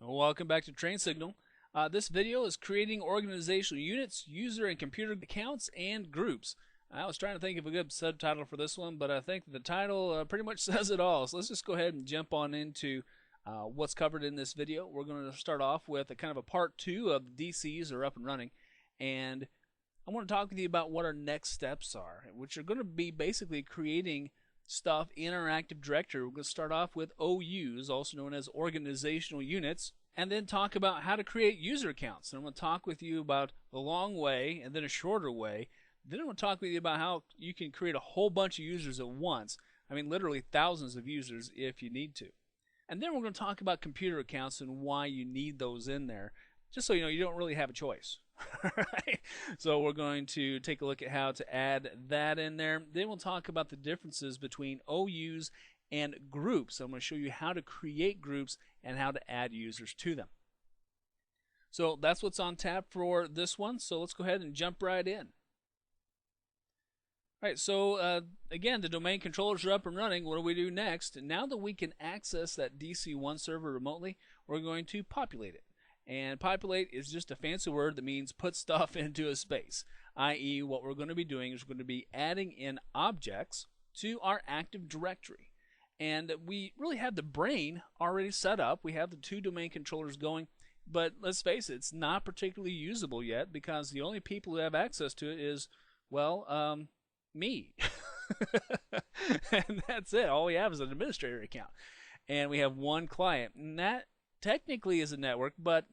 Welcome back to Train Signal. This video is creating organizational units, user and computer accounts, and groups. I was trying to think of a good subtitle for this one, but I think the title pretty much says it all. So let's just go ahead and jump on into what's covered in this video. We're going to start off with a kind of a part 2 of the DCs are up and running, and I want to talk with you about what our next steps are, which are going to be basically creating stuff in our Active Directory. We're going to start off with OUs, also known as organizational units, and then talk about how to create user accounts. And I'm going to talk with you about the long way and then a shorter way. Then I'm going to talk with you about how you can create a whole bunch of users at once. I mean, literally thousands of users if you need to. And then we're going to talk about computer accounts and why you need those in there, just so you know you don't really have a choice. Right? So we're going to take a look at how to add that in there. Then we'll talk about the differences between OUs and groups. I'm going to show you how to create groups and how to add users to them. So that's what's on tap for this one. So let's go ahead and jump right in. All right, so again, the domain controllers are up and running. What do we do next? Now that we can access that DC1 server remotely, we're going to populate it. And populate is just a fancy word that means put stuff into a space, i.e. what we're going to be doing is we're going to be adding in objects to our Active Directory. And we really have the brain already set up. We have the two domain controllers going, but let's face it, it's not particularly usable yet because the only people who have access to it is, well, me. And that's it. All we have is an administrator account. And we have one client. And that technically is a network, but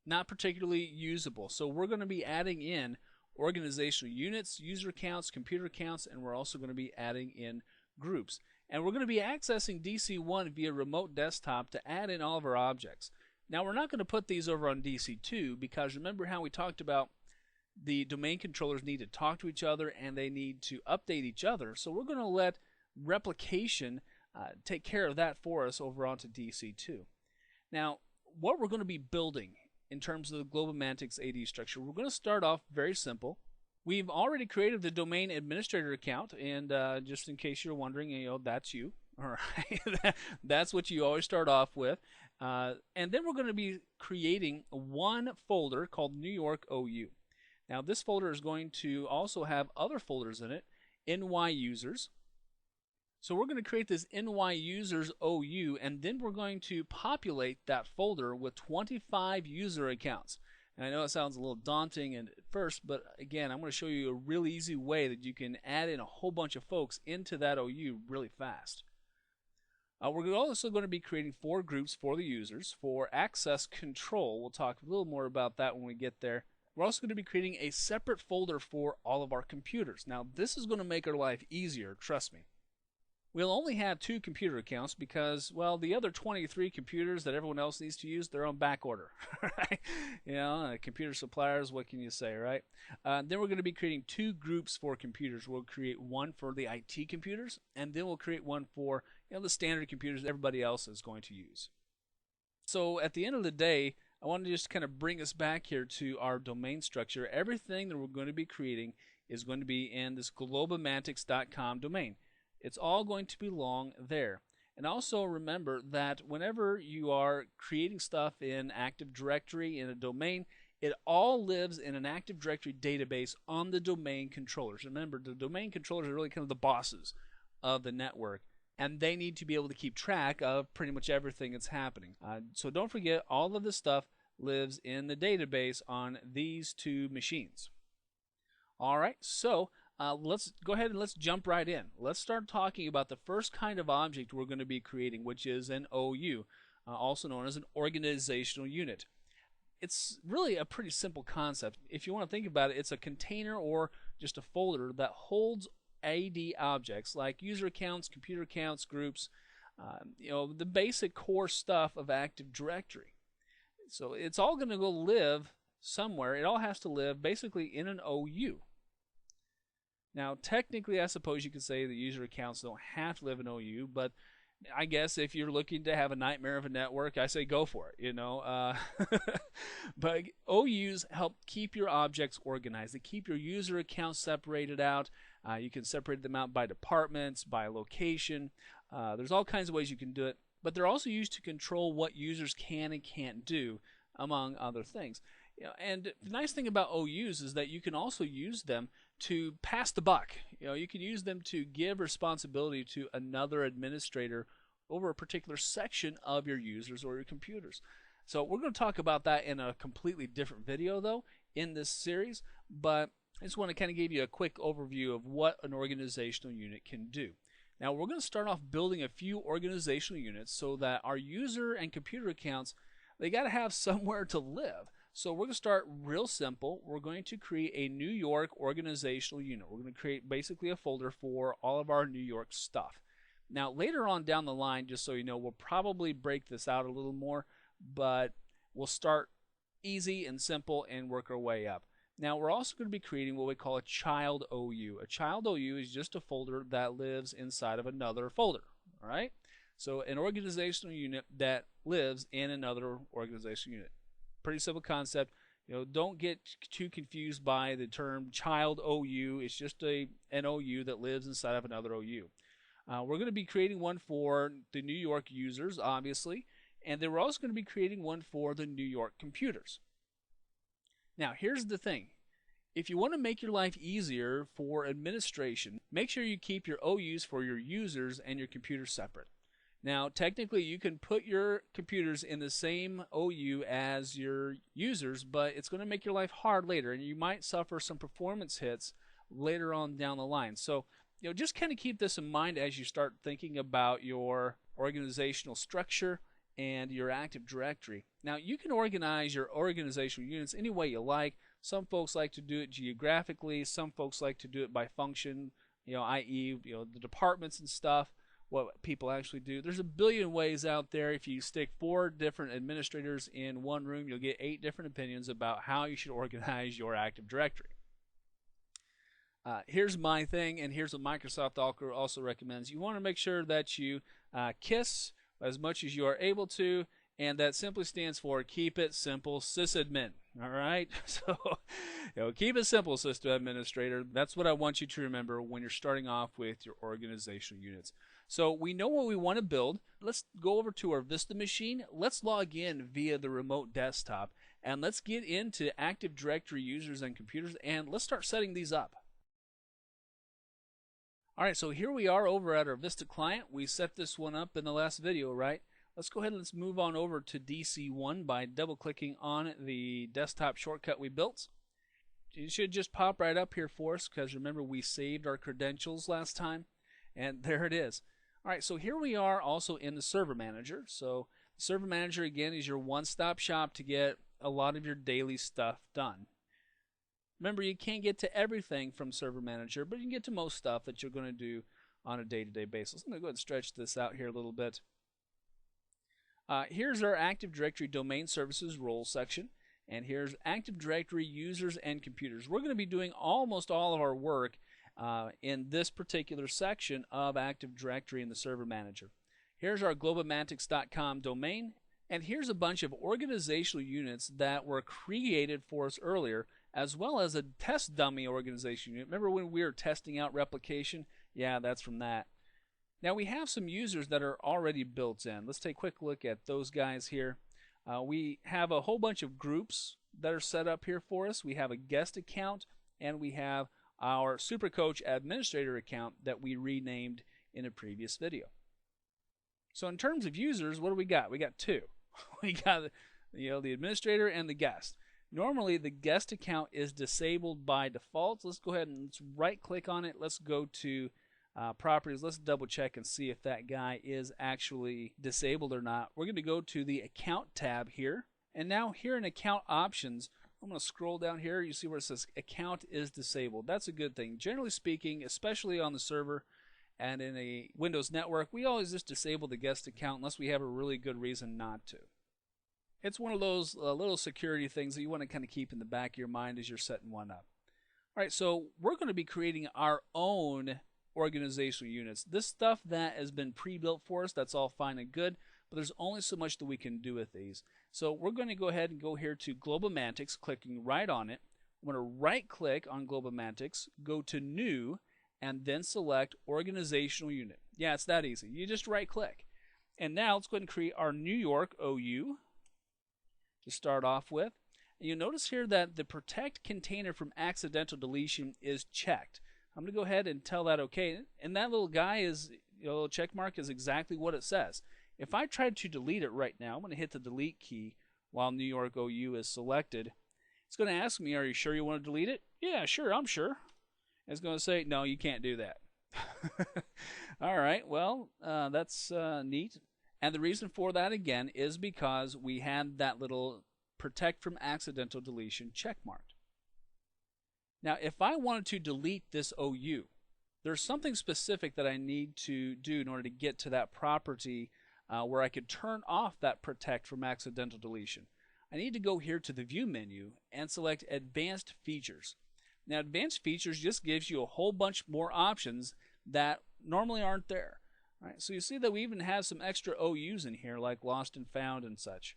not particularly usable. So we're going to be adding in organizational units, user accounts, computer accounts, and we're also going to be adding in groups. And we're going to be accessing DC1 via remote desktop to add in all of our objects. Now we're not going to put these over on DC2 because remember how we talked about the domain controllers need to talk to each other and they need to update each other. So we're going to let replication take care of that for us over onto DC2. Now, what we're going to be building in terms of the GlobaMantics AD structure, we're going to start off very simple. We've already created the domain administrator account, and just in case you're wondering, that's you. All right, that's what you always start off with. And then we're going to be creating one folder called New York OU. Now, this folder is going to also have other folders in it, NY users. So we're going to create this NY users OU, and then we're going to populate that folder with 25 user accounts. And I know it sounds a little daunting at first, but again, I'm going to show you a really easy way that you can add in a whole bunch of folks into that OU really fast. We're also going to be creating 4 groups for the users for access control. We'll talk a little more about that when we get there. We're also going to be creating a separate folder for all of our computers. Now, this is going to make our life easier, trust me. We'll only have 2 computer accounts because, well, the other 23 computers that everyone else needs to use, they're on back order, right? Computer suppliers, what can you say, right? Then we're going to be creating 2 groups for computers. We'll create one for the IT computers, and then we'll create one for the standard computers that everybody else is going to use. So at the end of the day, I want to just kind of bring us back here to our domain structure. Everything that we're going to be creating is going to be in this globamantics.com domain. It's all going to belong there. And also remember that whenever you are creating stuff in Active Directory in a domain, it all lives in an Active Directory database on the domain controllers. Remember, the domain controllers are really kind of the bosses of the network, and they need to be able to keep track of pretty much everything that's happening. So don't forget, all of this stuff lives in the database on these 2 machines. All right, so let's go ahead and let's jump right in. Let's start talking about the first kind of object we're going to be creating, which is an OU, also known as an organizational unit. It's really a pretty simple concept. If you want to think about it, it's a container or just a folder that holds AD objects like user accounts, computer accounts, groups, the basic core stuff of Active Directory. So it's all going to go live somewhere. It all has to live basically in an OU. Now, technically, I suppose you could say the user accounts don't have to live in OU, but I guess if you're looking to have a nightmare of a network, I say go for it, But OUs help keep your objects organized. They keep your user accounts separated out. You can separate them out by departments, by location. There's all kinds of ways you can do it. but they're also used to control what users can and can't do, among other things. And the nice thing about OUs is that you can also use them to pass the buck. You can use them to give responsibility to another administrator over a particular section of your users or your computers. So we're going to talk about that in a completely different video, though, in this series, but I just want to kind of give you a quick overview of what an organizational unit can do. Now, we're going to start off building a few organizational units so that our user and computer accounts, they got to have somewhere to live. So we're going to start real simple. We're going to create a New York organizational unit. We're going to create basically a folder for all of our New York stuff. Now, later on down the line, just so you know, we'll probably break this out a little more, but we'll start easy and simple and work our way up. Now, we're also going to be creating what we call a child OU. A child OU is just a folder that lives inside of another folder. All right? So an organizational unit that lives in another organizational unit. Pretty simple concept. Don't get too confused by the term child OU. It's just an OU that lives inside of another OU. We're going to be creating one for the New York users, obviously, and then we're also going to be creating one for the New York computers. Now, here's the thing. If you want to make your life easier for administration, make sure you keep your OUs for your users and your computers separate. Now, technically, you can put your computers in the same OU as your users, but it's going to make your life hard later, and you might suffer some performance hits later on down the line. So, just kind of keep this in mind as you start thinking about your organizational structure and your Active Directory. Now, you can organize your organizational units any way you like. Some folks like to do it geographically. Some folks like to do it by function, i.e., the departments and stuff, what people actually do. There's a billion ways out there. If you stick 4 different administrators in one room, you'll get 8 different opinions about how you should organize your Active Directory. Here's my thing, and here's what Microsoft also recommends. You want to make sure that you KISS as much as you are able to, and that simply stands for Keep It Simple Sysadmin. All right? So, keep it simple, System Administrator. That's what I want you to remember when you're starting off with your organizational units. So we know what we want to build. Let's go over to our Vista machine. Let's log in via the remote desktop, and let's get into Active Directory users and computers, and let's start setting these up. All right, so here we are over at our Vista client. We set this one up in the last video, right? Let's go ahead and let's move on over to DC1 by double-clicking on the desktop shortcut we built. It should just pop right up here for us because remember we saved our credentials last time, and there it is. All right, so here we are also in the Server Manager. So the Server Manager, again, is your one-stop shop to get a lot of your daily stuff done. Remember, you can't get to everything from Server Manager, but you can get to most stuff that you're going to do on a day-to-day basis. I'm going to go ahead and stretch this out here a little bit. Here's our Active Directory Domain Services Roles section, and here's Active Directory Users and Computers. We're going to be doing almost all of our work in this particular section of Active Directory in the Server Manager. Here's our globomantics.com domain, and here's a bunch of organizational units that were created for us earlier, as well as a test dummy organization unit. Remember when we were testing out replication? Yeah, that's from that. Now we have some users that are already built in. Let's take a quick look at those guys here. We have a whole bunch of groups that are set up here for us. We have a guest account, and we have our SuperCoach administrator account that we renamed in a previous video. So in terms of users, what do we got? We got 2. We got the administrator and the guest. Normally, the guest account is disabled by default. Let's go ahead and let's right-click on it. Let's go to properties. Let's double-check and see if that guy is actually disabled or not. We're going to go to the account tab here. And now here in account options, I'm going to scroll down here. You see where it says account is disabled. That's a good thing. Generally speaking, especially on the server and in a Windows network, we always just disable the guest account unless we have a really good reason not to. It's one of those little security things that you want to kind of keep in the back of your mind as you're setting one up. All right, so we're going to be creating our own organizational units. This stuff that has been pre-built for us, that's all fine and good, but there's only so much that we can do with these. So we're going to go ahead and go here to Globomantics, clicking right on it. I'm going to right-click on Globomantics, go to New, and then select Organizational Unit. Yeah, it's that easy. You just right-click. And now let's go ahead and create our New York OU to start off with. And you'll notice here that the protect container from accidental deletion is checked. I'm going to go ahead and tell that okay. And that little guy is, little check mark is exactly what it says. If I tried to delete it right now, I'm going to hit the delete key while New York OU is selected. It's going to ask me, are you sure you want to delete it? Yeah, sure, I'm sure. It's going to say, no, you can't do that. All right, well, that's neat. And the reason for that, again, is because we had that little protect from accidental deletion check marked. Now, if I wanted to delete this OU, there's something specific that I need to do in order to get to that property where I could turn off that protect from accidental deletion. I need to go here to the View menu and select Advanced Features. Now, Advanced Features just gives you a whole bunch more options that normally aren't there. All right, so you see that we even have some extra OUs in here, like Lost and Found and such.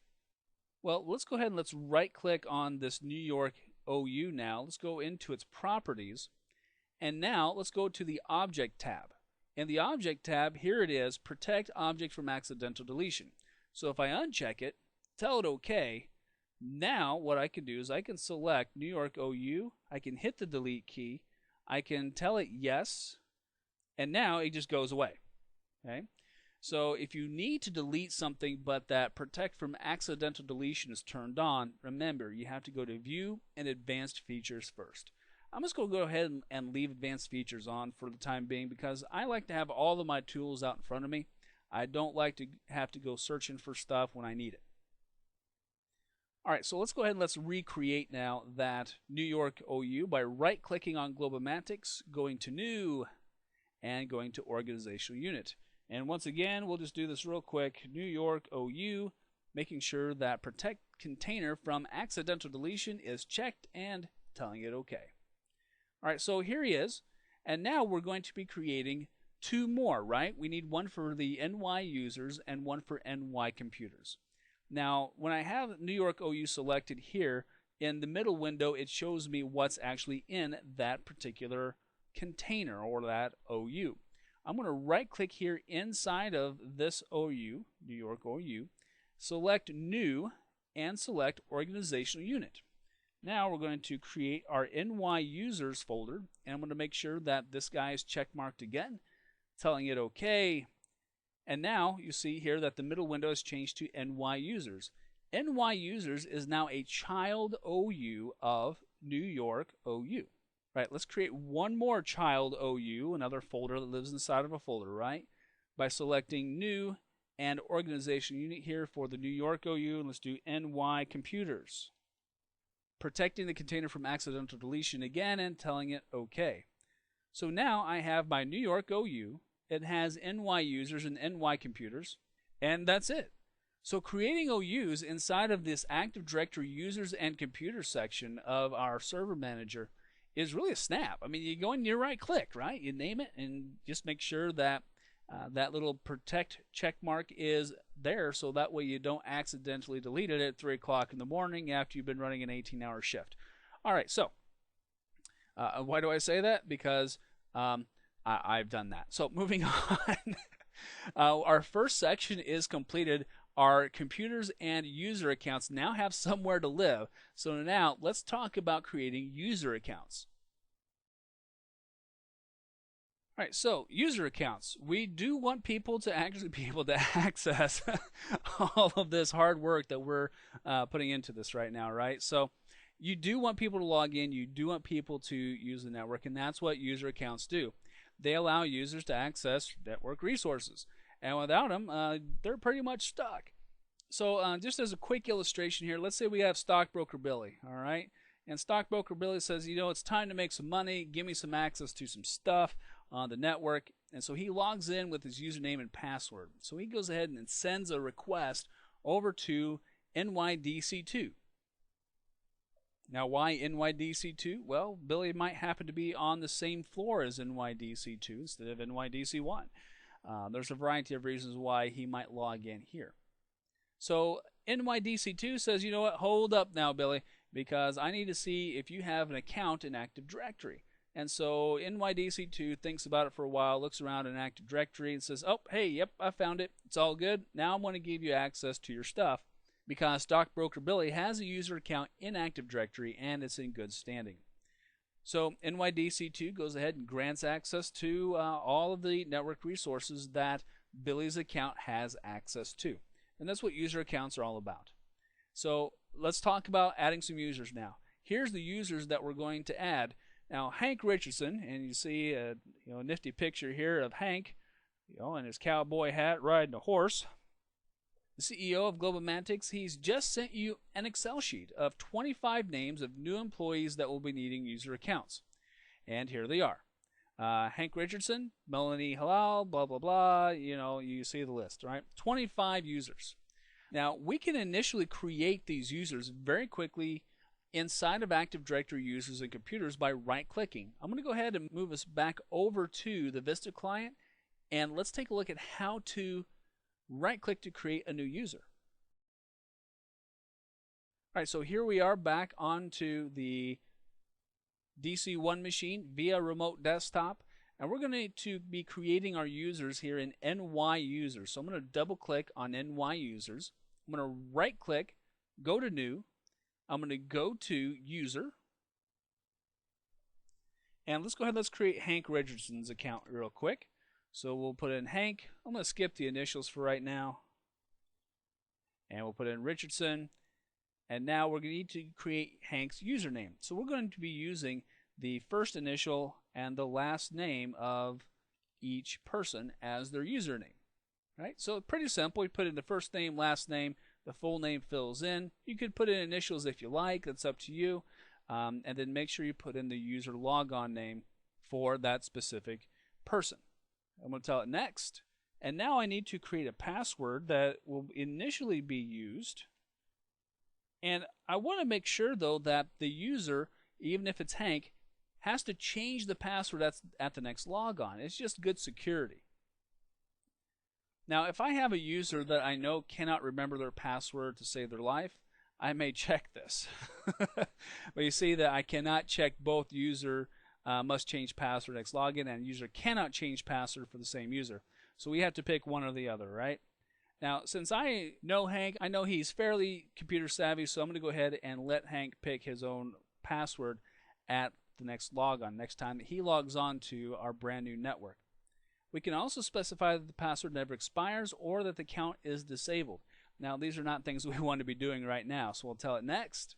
Well, let's go ahead and let's right-click on this New York OU now. Let's go into its properties. And now let's go to the Object tab. In the Object tab, here it is, Protect Object from Accidental Deletion. So if I uncheck it, tell it OK, now what I can do is I can select New York OU, I can hit the delete key, I can tell it yes, and now it just goes away. Okay? So if you need to delete something but that Protect from Accidental Deletion is turned on, remember you have to go to View and Advanced Features first. I'm just going to go ahead and leave Advanced Features on for the time being because I like to have all of my tools out in front of me. I don't like to have to go searching for stuff when I need it. Alright, so let's go ahead and let's recreate now that New York OU by right-clicking on Globematics, going to New, and going to Organizational Unit. And once again, we'll just do this real quick. New York OU, making sure that Protect Container from Accidental Deletion is checked and telling it OK. Alright, so here he is. And now we're going to be creating two more, right? We need one for the NY users and one for NY computers. Now, when I have New York OU selected here, in the middle window, it shows me what's actually in that particular container or that OU. I'm going to right-click here inside of this OU, New York OU, select New, and select Organizational Unit. Now we're going to create our NY Users folder, and I'm going to make sure that this guy is checkmarked again, telling it OK. And now you see here that the middle window has changed to NY Users. NY Users is now a child OU of New York OU. Right, let's create one more child OU, another folder that lives inside of a folder, right? By selecting New and Organization Unit here for the New York OU, and let's do NY Computers. Protecting the container from accidental deletion again and telling it OK. So now I have my New York OU. It has NY users and NY computers, and that's it. So creating OUs inside of this Active Directory users and computers section of our server manager is really a snap. I mean, you go in your right click, right? You name it and just make sure that that little protect check mark is there so that way you don't accidentally delete it at 3 o'clock in the morning after you've been running an 18-hour shift. All right, so why do I say that? Because I've done that. So moving on, our first section is completed. Our computers and user accounts now have somewhere to live. So now let's talk about creating user accounts. All right, so user accounts. We do want people to actually be able to access all of this hard work that we're putting into this right now, right? So you do want people to log in. You do want people to use the network, and that's what user accounts do. They allow users to access network resources. And without them, they're pretty much stuck. So just as a quick illustration here, let's say we have Stockbroker Billy, all right? And Stockbroker Billy says, you know, it's time to make some money. Give me some access to some stuff on the network. And so he logs in with his username and password. So he goes ahead and sends a request over to NYDC2. Now, why NYDC2? Well, Billy might happen to be on the same floor as NYDC2 instead of NYDC1. There's a variety of reasons why he might log in here. So NYDC2 says, you know what, hold up now, Billy, because I need to see if you have an account in Active Directory. And so NYDC2 thinks about it for a while, looks around in Active Directory and says, oh, hey, yep, I found it. It's all good. Now I'm going to give you access to your stuff because Stockbroker Billy has a user account in Active Directory and it's in good standing. So NYDC2 goes ahead and grants access to all of the network resources that Billy's account has access to. And that's what user accounts are all about. So let's talk about adding some users now. Here's the users that we're going to add. Now, Hank Richardson, and you see a nifty picture here of Hank, in his cowboy hat riding a horse. The CEO of GlobalMantics, he's just sent you an Excel sheet of 25 names of new employees that will be needing user accounts. And here they are. Hank Richardson, Melanie Halal, blah, blah, blah. You see the list, right? 25 users. Now, we can initially create these users very quickly inside of Active Directory users and computers by right-clicking. I'm going to go ahead and move us back over to the Vista client, and let's take a look at how to right-click to create a new user. All right, so here we are back onto the DC1 machine via remote desktop, and we're going to be creating our users here in NY users. So I'm going to double-click on NY users. I'm going to right-click, go to New. I'm going to go to User. And let's go ahead, let's create Hank Richardson's account real quick. So we'll put in Hank. I'm going to skip the initials for right now. And we'll put in Richardson. And now we're going to need to create Hank's username. So we're going to be using the first initial and the last name of each person as their username. Right? So pretty simple. We put in the first name, last name. The full name fills in. You could put in initials if you like. That's up to you. And then make sure you put in the user logon name for that specific person. I'm going to tell it next. And now I need to create a password that will initially be used. And I want to make sure, though, that the user, even if it's Hank, has to change the password at the next logon. It's just good security. Now, if I have a user that I know cannot remember their password to save their life, I may check this. But you see that I cannot check both user must change password next login and user cannot change password for the same user. So we have to pick one or the other, right? Now, since I know Hank, I know he's fairly computer savvy, so I'm going to go ahead and let Hank pick his own password at the next logon, next time that he logs on to our brand new network. We can also specify that the password never expires or that the account is disabled. Now, these are not things we want to be doing right now, so we'll tell it next.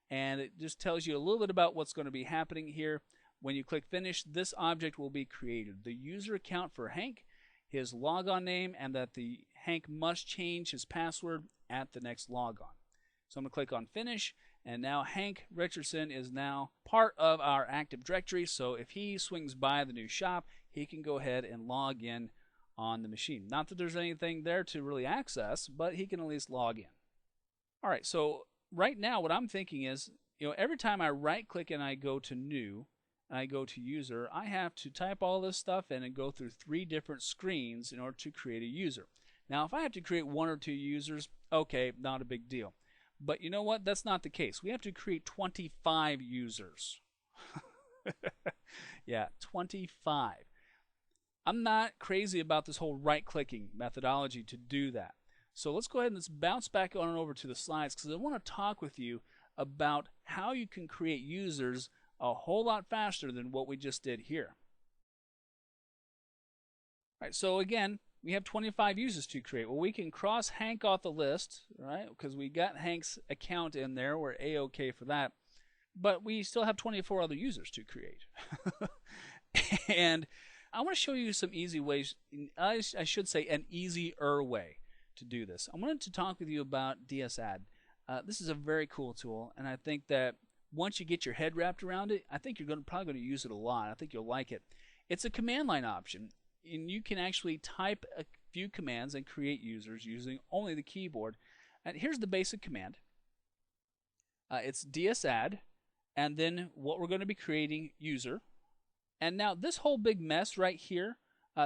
And it just tells you a little bit about what's going to be happening here. When you click Finish, this object will be created. The user account for Hank, his logon name, and that the Hank must change his password at the next logon. So I'm going to click on Finish, and now Hank Richardson is now part of our Active Directory, so if he swings by the new shop, he can go ahead and log in on the machine. Not that there's anything there to really access, but he can at least log in. All right, so right now what I'm thinking is, every time I right-click and I go to New, and I go to User, I have to type all this stuff in and go through 3 different screens in order to create a user. Now, if I have to create 1 or 2 users, okay, not a big deal. But you know what? That's not the case. We have to create 25 users. Yeah, 25. I'm not crazy about this whole right-clicking methodology to do that. So let's go ahead and let's bounce back on over to the slides because I want to talk with you about how you can create users a whole lot faster than what we just did here. All right, so again, we have 25 users to create. Well, we can cross Hank off the list, right? Because we got Hank's account in there. We're A-OK for that. But we still have 24 other users to create. And I want to show you some easy ways, I should say an easier way to do this. I wanted to talk with you about DSAdd. This is a very cool tool, and I think that once you get your head wrapped around it, I think you're probably going to use it a lot. I think you'll like it. It's a command line option, and you can actually type a few commands and create users using only the keyboard. And here's the basic command. It's DSAdd, and then what we're going to be creating, user. And now this whole big mess right here,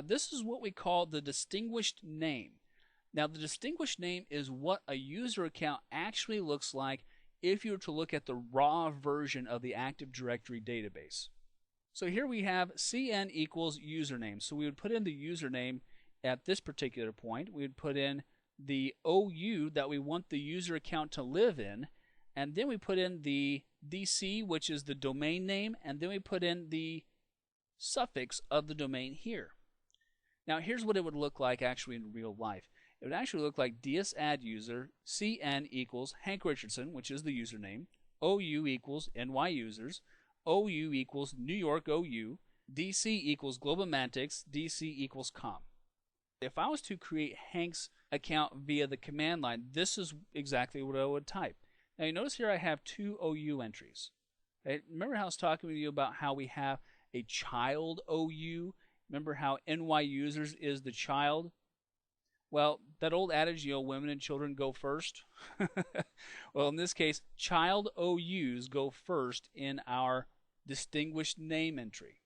this is what we call the distinguished name. Now the distinguished name is what a user account actually looks like if you were to look at the raw version of the Active Directory database. So here we have cn equals username. So we would put in the username at this particular point. We would put in the OU that we want the user account to live in, and then we put in the DC, which is the domain name, and then we put in the suffix of the domain here. Now here's what it would look like actually in real life. It would actually look like dsadduser cn equals Hank Richardson, which is the username, OU equals NY users, OU equals New York OU, DC equals Globomantics, DC equals com. If I was to create Hank's account via the command line, this is exactly what I would type. Now you notice here I have two OU entries. Okay? Remember how I was talking with you about how we have a child OU? Remember how NY users is the child? Well, that old adage, women and children go first. Well, in this case, child OUs go first in our distinguished name entry.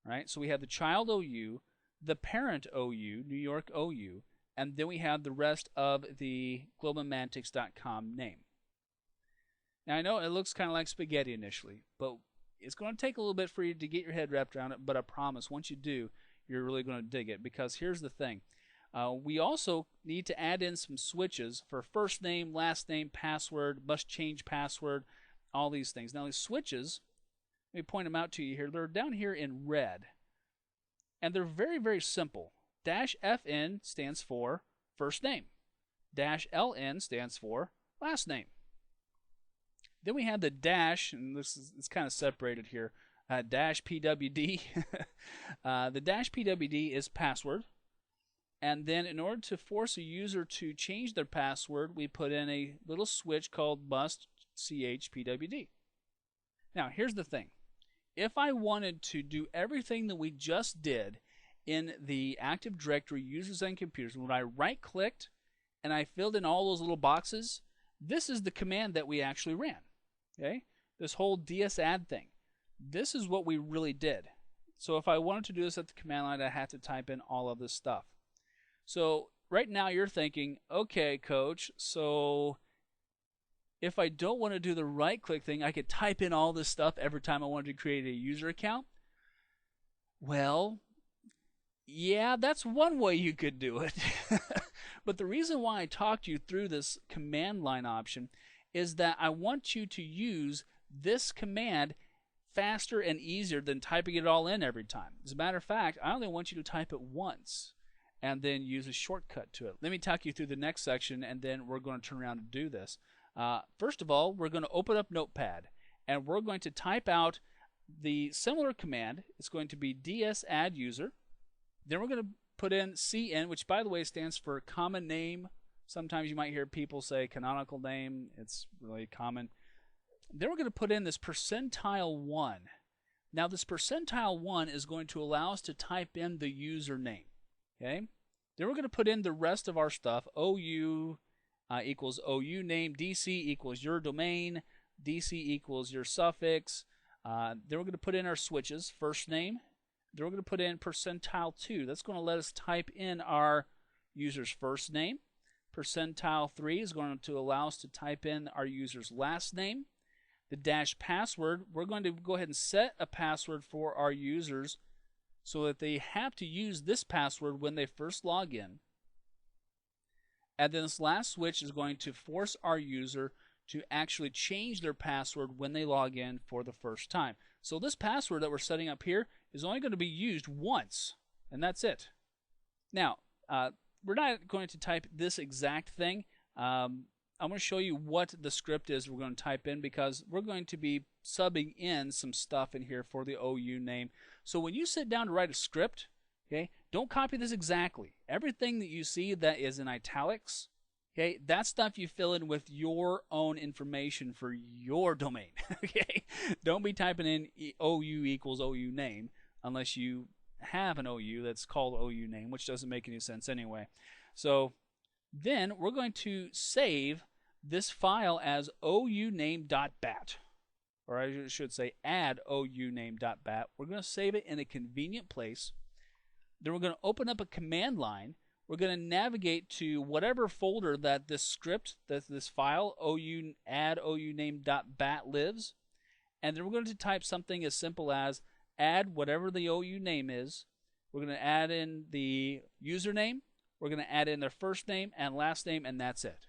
Right? So we have the child OU, the parent OU, New York OU, and then we have the rest of the Globomantics.com name. Now I know it looks kind of like spaghetti initially, but it's going to take a little bit for you to get your head wrapped around it, but I promise once you do, you're really going to dig it, because here's the thing. We also need to add in some switches for first name, last name, password, must change password, all these things. Now these switches, let me point them out to you here. They're down here in red, and they're very, very simple. -FN stands for first name. -LN stands for last name. Then we have the dash, and it's kind of separated here, -PWD. The -PWD is password. And then in order to force a user to change their password, we put in a little switch called must CHPWD. Now here's the thing. If I wanted to do everything that we just did in the Active Directory users and computers, when I right-clicked and I filled in all those little boxes, this is the command that we actually ran. Okay? This whole dsadd thing. This is what we really did. So if I wanted to do this at the command line, I had to type in all of this stuff. So right now you're thinking, okay, coach, so if I don't want to do the right-click thing, I could type in all this stuff every time I wanted to create a user account? Well, yeah, that's one way you could do it. But the reason why I talked you through this command line option is that I want you to use this command faster and easier than typing it all in every time. As a matter of fact, I only want you to type it once and then use a shortcut to it. Let me talk you through the next section, and then we're going to turn around and do this. First of all, we're going to open up Notepad, and we're going to type out the similar command. It's going to be dsadduser. Then we're going to put in cn, which by the way stands for common name. Sometimes you might hear people say canonical name. It's really common. Then we're going to put in this %1. Now this %1 is going to allow us to type in the username. Okay? Then we're going to put in the rest of our stuff. OU equals OU name. DC equals your domain. DC equals your suffix. Then we're going to put in our switches. First name. Then we're going to put in %2. That's going to let us type in our user's first name. %3 is going to allow us to type in our user's last name. The dash password, we're going to go ahead and set a password for our users so that they have to use this password when they first log in. And then this last switch is going to force our user to actually change their password when they log in for the first time. So this password that we're setting up here is only going to be used once, and that's it. Now, we're not going to type this exact thing. I'm going to show you what the script is we're going to type in, because we're going to be subbing in some stuff in here for the OU name. So when you sit down to write a script, okay, don't copy this exactly. Everything that you see that is in italics, okay, that stuff you fill in with your own information for your domain. Okay, don't be typing in OU equals OU name unless you have an OU that's called OU name, which doesn't make any sense anyway. So then we're going to save this file as ouname.bat, or I should say add ouname.bat. We're going to save it in a convenient place. Then we're going to open up a command line. We're going to navigate to whatever folder that this script, that this file, add ouname.bat lives. And then we're going to type something as simple as add whatever the OU name is. We're going to add in the username. We're going to add in their first name and last name, and that's it.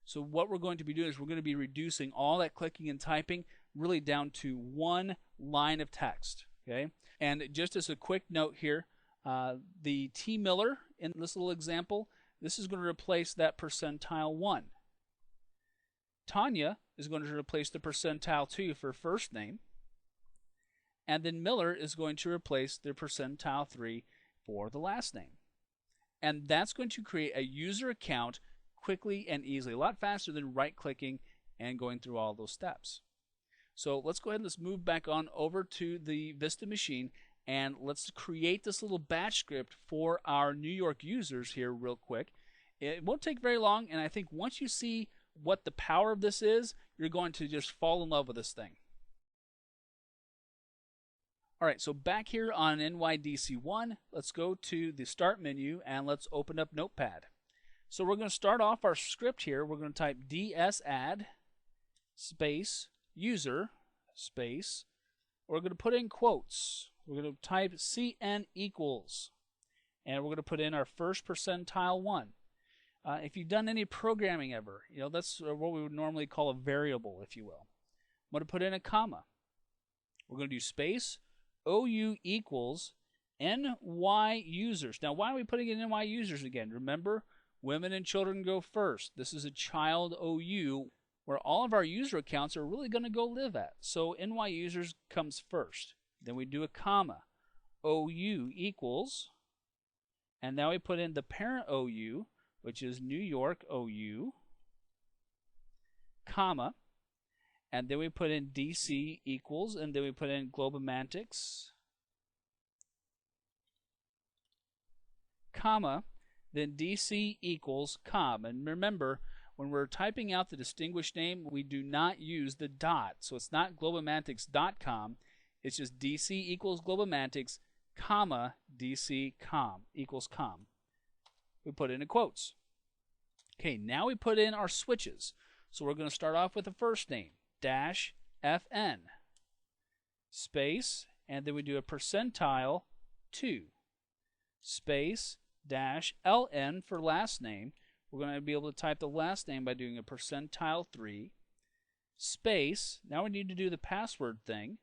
So what we're going to be doing is we're going to be reducing all that clicking and typing really down to one line of text. Okay. And just as a quick note here, the T. Miller in this little example, this is going to replace that percentile 1. Tanya is going to replace the percentile 2 for first name. And then Miller is going to replace the percentile 3 for the last name. And that's going to create a user account quickly and easily, a lot faster than right-clicking and going through all those steps. So let's go ahead and let's move back on over to the Vista machine, and let's create this little batch script for our New York users here real quick. It won't take very long, and I think once you see what the power of this is, you're going to just fall in love with this thing. Alright, so back here on NYDC1, let's go to the Start menu and let's open up Notepad. So we're going to start off our script here. We're going to type dsadd space user space. We're going to put in quotes. We're going to type CN equals. And we're going to put in our first percentile 1. If you've done any programming ever, that's what we would normally call a variable, if you will. I'm going to put in a comma. We're going to do space OU equals NY users. Now, why are we putting in NY users again? Remember, women and children go first. This is a child OU where all of our user accounts are really going to go live at. So NY users comes first. Then we do a comma. OU equals, and now we put in the parent OU, which is New York OU, comma, and then we put in DC equals, and then we put in Globomantics, comma, then DC equals com. And remember, when we're typing out the distinguished name, we do not use the dot. So it's not globomantics.com. It's just DC equals Globomantics, comma, DC com equals com. We put it in quotes. Okay, now we put in our switches. So we're going to start off with the first name, dash FN, space, and then we do a percentile 2, space, dash LN for last name. We're going to be able to type the last name by doing a percentile 3, space, now we need to do the password thing,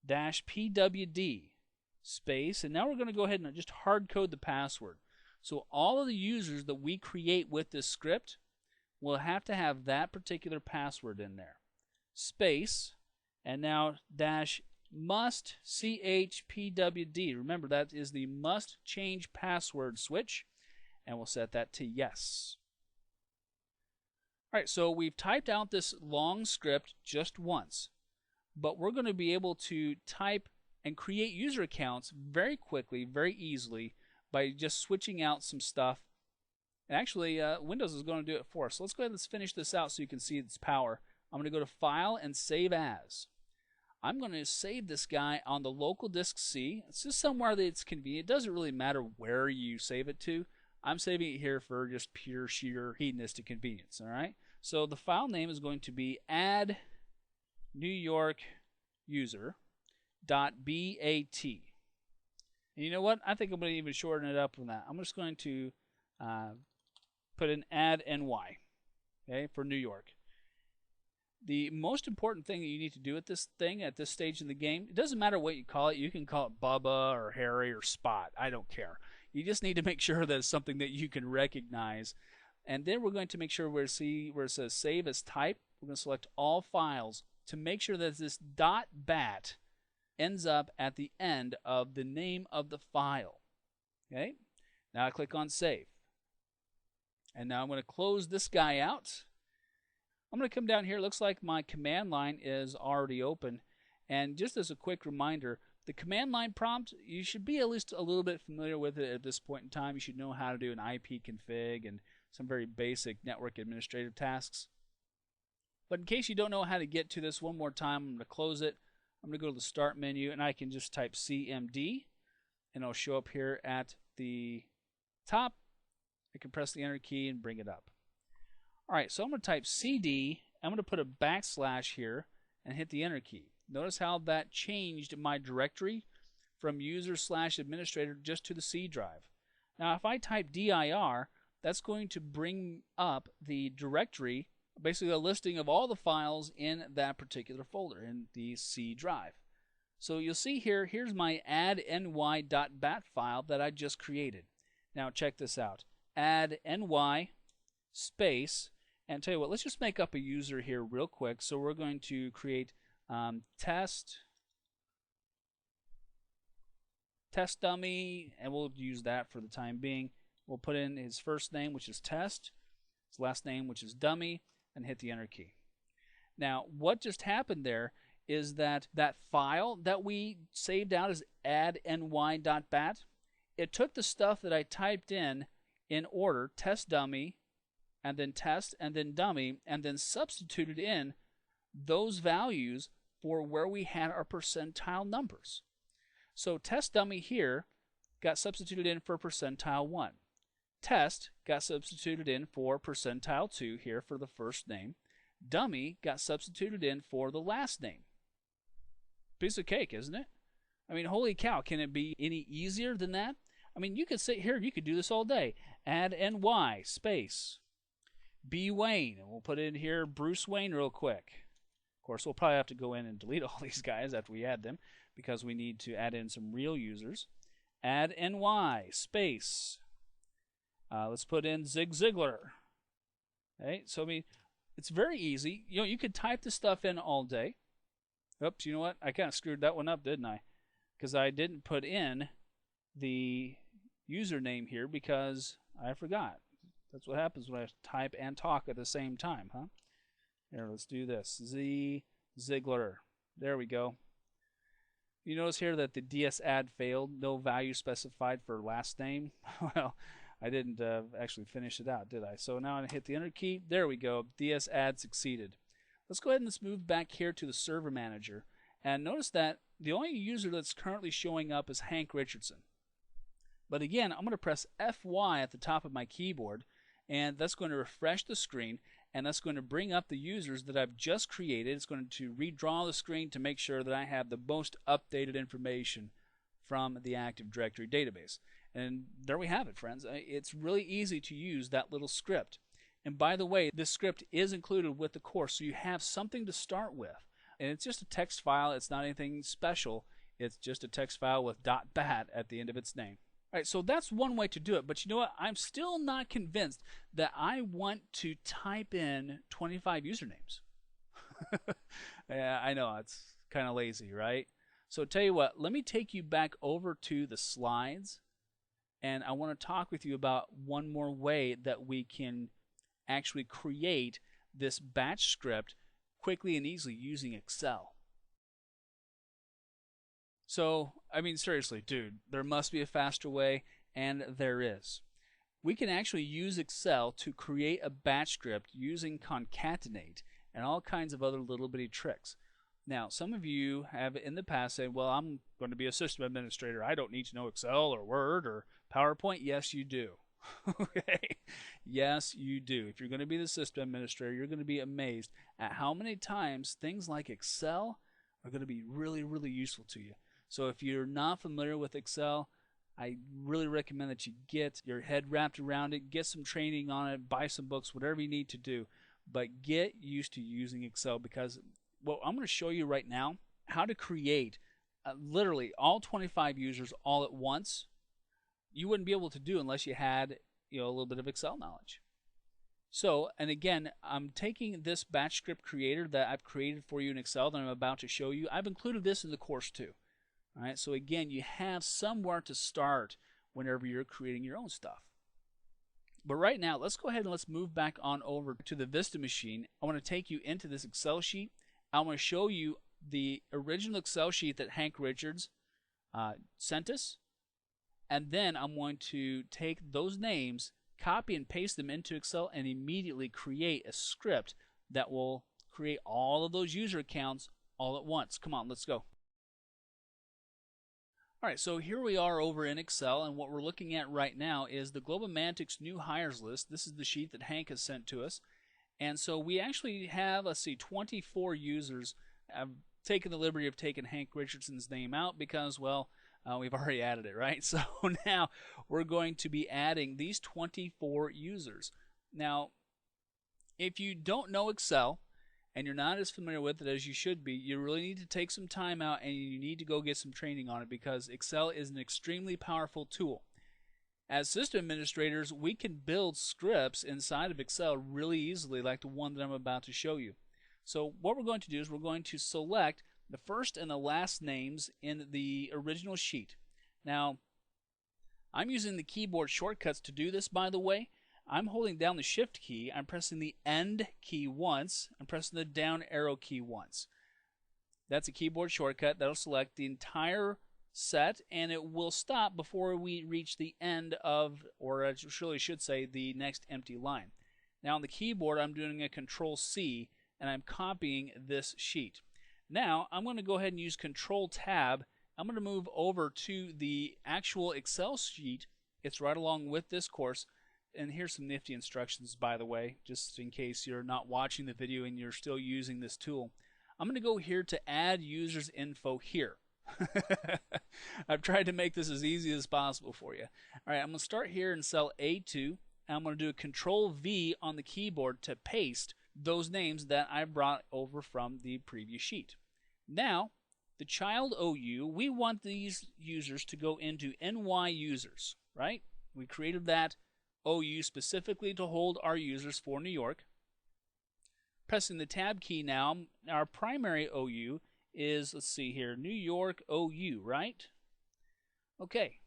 dash PWD, space, and now we're going to go ahead and just hard code the password. So all of the users that we create with this script will have to have that particular password in there. Space, and now dash must chpwd. Remember, that is the must change password switch, and we'll set that to yes. Alright, so we've typed out this long script just once, but we're going to be able to type and create user accounts very quickly, very easily, by just switching out some stuff. And actually, Windows is going to do it for us. So let's go ahead and finish this out so you can see its power. I'm going to go to File and Save As. I'm going to save this guy on the local disk C. It's just somewhere that it's convenient. It doesn't really matter where you save it to. I'm saving it here for just pure sheer hedonistic convenience. All right. So the file name is going to be add New York user .bat. And you know what? I think I'm going to even shorten it up from that. I'm just going to put in add NY, okay, for New York. The most important thing that you need to do at this thing, at this stage in the game, it doesn't matter what you call it. You can call it Bubba or Harry or Spot. I don't care. You just need to make sure that it's something that you can recognize. And then we're going to make sure where it says Save as Type, we're going to select all files to make sure that this .bat ends up at the end of the name of the file. Okay? Now I click on Save. And now I'm going to close this guy out. I'm going to come down here. It looks like my command line is already open. And just as a quick reminder, the command line prompt, you should be at least a little bit familiar with it at this point in time. You should know how to do an IP config and some very basic network administrative tasks. But in case you don't know how to get to this one more time, I'm going to close it. I'm going to go to the Start menu, and I can just type CMD, and it'll show up here at the top. I can press the Enter key and bring it up. All right, so I'm going to type CD. I'm going to put a backslash here and hit the Enter key. Notice how that changed my directory from user/administrator just to the C drive. Now if I type dir, that's going to bring up the directory, basically a listing of all the files in that particular folder in the C drive. So you'll see here, here's my addny.bat file that I just created. Now check this out. Add ny space, and tell you what, let's just make up a user here real quick. So we're going to create test dummy, and we'll use that for the time being. We'll put in his first name, which is test, his last name, which is dummy, and hit the enter key. Now what just happened there is that file that we saved out as addny.bat, it took the stuff that I typed in order, test dummy, and then test, and then dummy, and then substituted in those values for where we had our percentile numbers. So test dummy here got substituted in for percentile 1. Test got substituted in for percentile 2 here for the first name. Dummy got substituted in for the last name. Piece of cake, isn't it? I mean, holy cow, can it be any easier than that? I mean, you could sit here, you could do this all day. Add ny space B Wayne, and we'll put in here Bruce Wayne real quick. Of course, we'll probably have to go in and delete all these guys after we add them because we need to add in some real users. Add ny space. Let's put in Zig Ziglar. Okay, so I mean, it's very easy. You know, you could type this stuff in all day. Oops, you know what? I kind of screwed that one up, didn't I? Because I didn't put in the username here because I forgot. That's what happens when I type and talk at the same time, huh? Here, let's do this. Z Ziegler. There we go. You notice here that the DS add failed. No value specified for last name. Well, I didn't actually finish it out, did I? So now I hit the enter key. There we go. DS add succeeded. Let's go ahead and let's move back here to the server manager. And notice that the only user that's currently showing up is Hank Richardson. But again, I'm going to press Fy at the top of my keyboard, and that's going to refresh the screen, and that's going to bring up the users that I've just created. It's going to redraw the screen to make sure that I have the most updated information from the Active Directory database. And there we have it, friends. It's really easy to use that little script. And by the way, this script is included with the course, so you have something to start with. And it's just a text file. It's not anything special. It's just a text file with .bat at the end of its name. All right, so that's one way to do it. But you know what? I'm still not convinced that I want to type in 25 usernames. Yeah, I know, it's kind of lazy, right? So tell you what, let me take you back over to the slides, and I want to talk with you about one more way that we can actually create this batch script quickly and easily using Excel. So, I mean, seriously, dude, there must be a faster way, and there is. We can actually use Excel to create a batch script using concatenate and all kinds of other little bitty tricks. Now, some of you have in the past said, well, I'm going to be a system administrator. I don't need to know Excel or Word or PowerPoint. Yes, you do. Okay? Yes, you do. If you're going to be the system administrator, you're going to be amazed at how many times things like Excel are going to be really, really useful to you. So if you're not familiar with Excel, I really recommend that you get your head wrapped around it, get some training on it, buy some books, whatever you need to do. But get used to using Excel, because what I'm going to show you right now, how to create literally all 25 users all at once, you wouldn't be able to do unless you had a little bit of Excel knowledge. So, and again, I'm taking this batch script creator that I've created for you in Excel that I'm about to show you. I've included this in the course too. All right, so again, you have somewhere to start whenever you're creating your own stuff. But right now, let's go ahead and let's move back on over to the Vista machine. I want to take you into this Excel sheet. I want to show you the original Excel sheet that Hank Richards sent us. And then I'm going to take those names, copy and paste them into Excel, and immediately create a script that will create all of those user accounts all at once. Come on, let's go. Alright, so here we are over in Excel, and what we're looking at right now is the Globomantics new hires list. This is the sheet that Hank has sent to us. And so we actually have, let's see, 24 users. I've taken the liberty of taking Hank Richardson's name out because, well, we've already added it, right? So now we're going to be adding these 24 users. Now, if you don't know Excel and you're not as familiar with it as you should be, you really need to take some time out and you need to go get some training on it because Excel is an extremely powerful tool. As system administrators, we can build scripts inside of Excel really easily, like the one that I'm about to show you. So what we're going to do is we're going to select the first and the last names in the original sheet. Now, I'm using the keyboard shortcuts to do this, by the way. I'm holding down the Shift key, I'm pressing the End key once, I'm pressing the down arrow key once. That's a keyboard shortcut that'll select the entire set, and it will stop before we reach the end of, or I really should say, the next empty line. Now on the keyboard, I'm doing a Control C, and I'm copying this sheet. Now I'm going to go ahead and use Control Tab. I'm going to move over to the actual Excel sheet. It's right along with this course. And here's some nifty instructions, by the way, just in case you're not watching the video and you're still using this tool. I'm going to go here to add users info here. I've tried to make this as easy as possible for you. All right, I'm going to start here in cell A2. And I'm going to do a Control V on the keyboard to paste those names that I brought over from the previous sheet. Now, the child OU, we want these users to go into NY users, right? We created that OU specifically to hold our users for New York. Pressing the Tab key now, our primary OU is, let's see here, New York OU, right? Okay,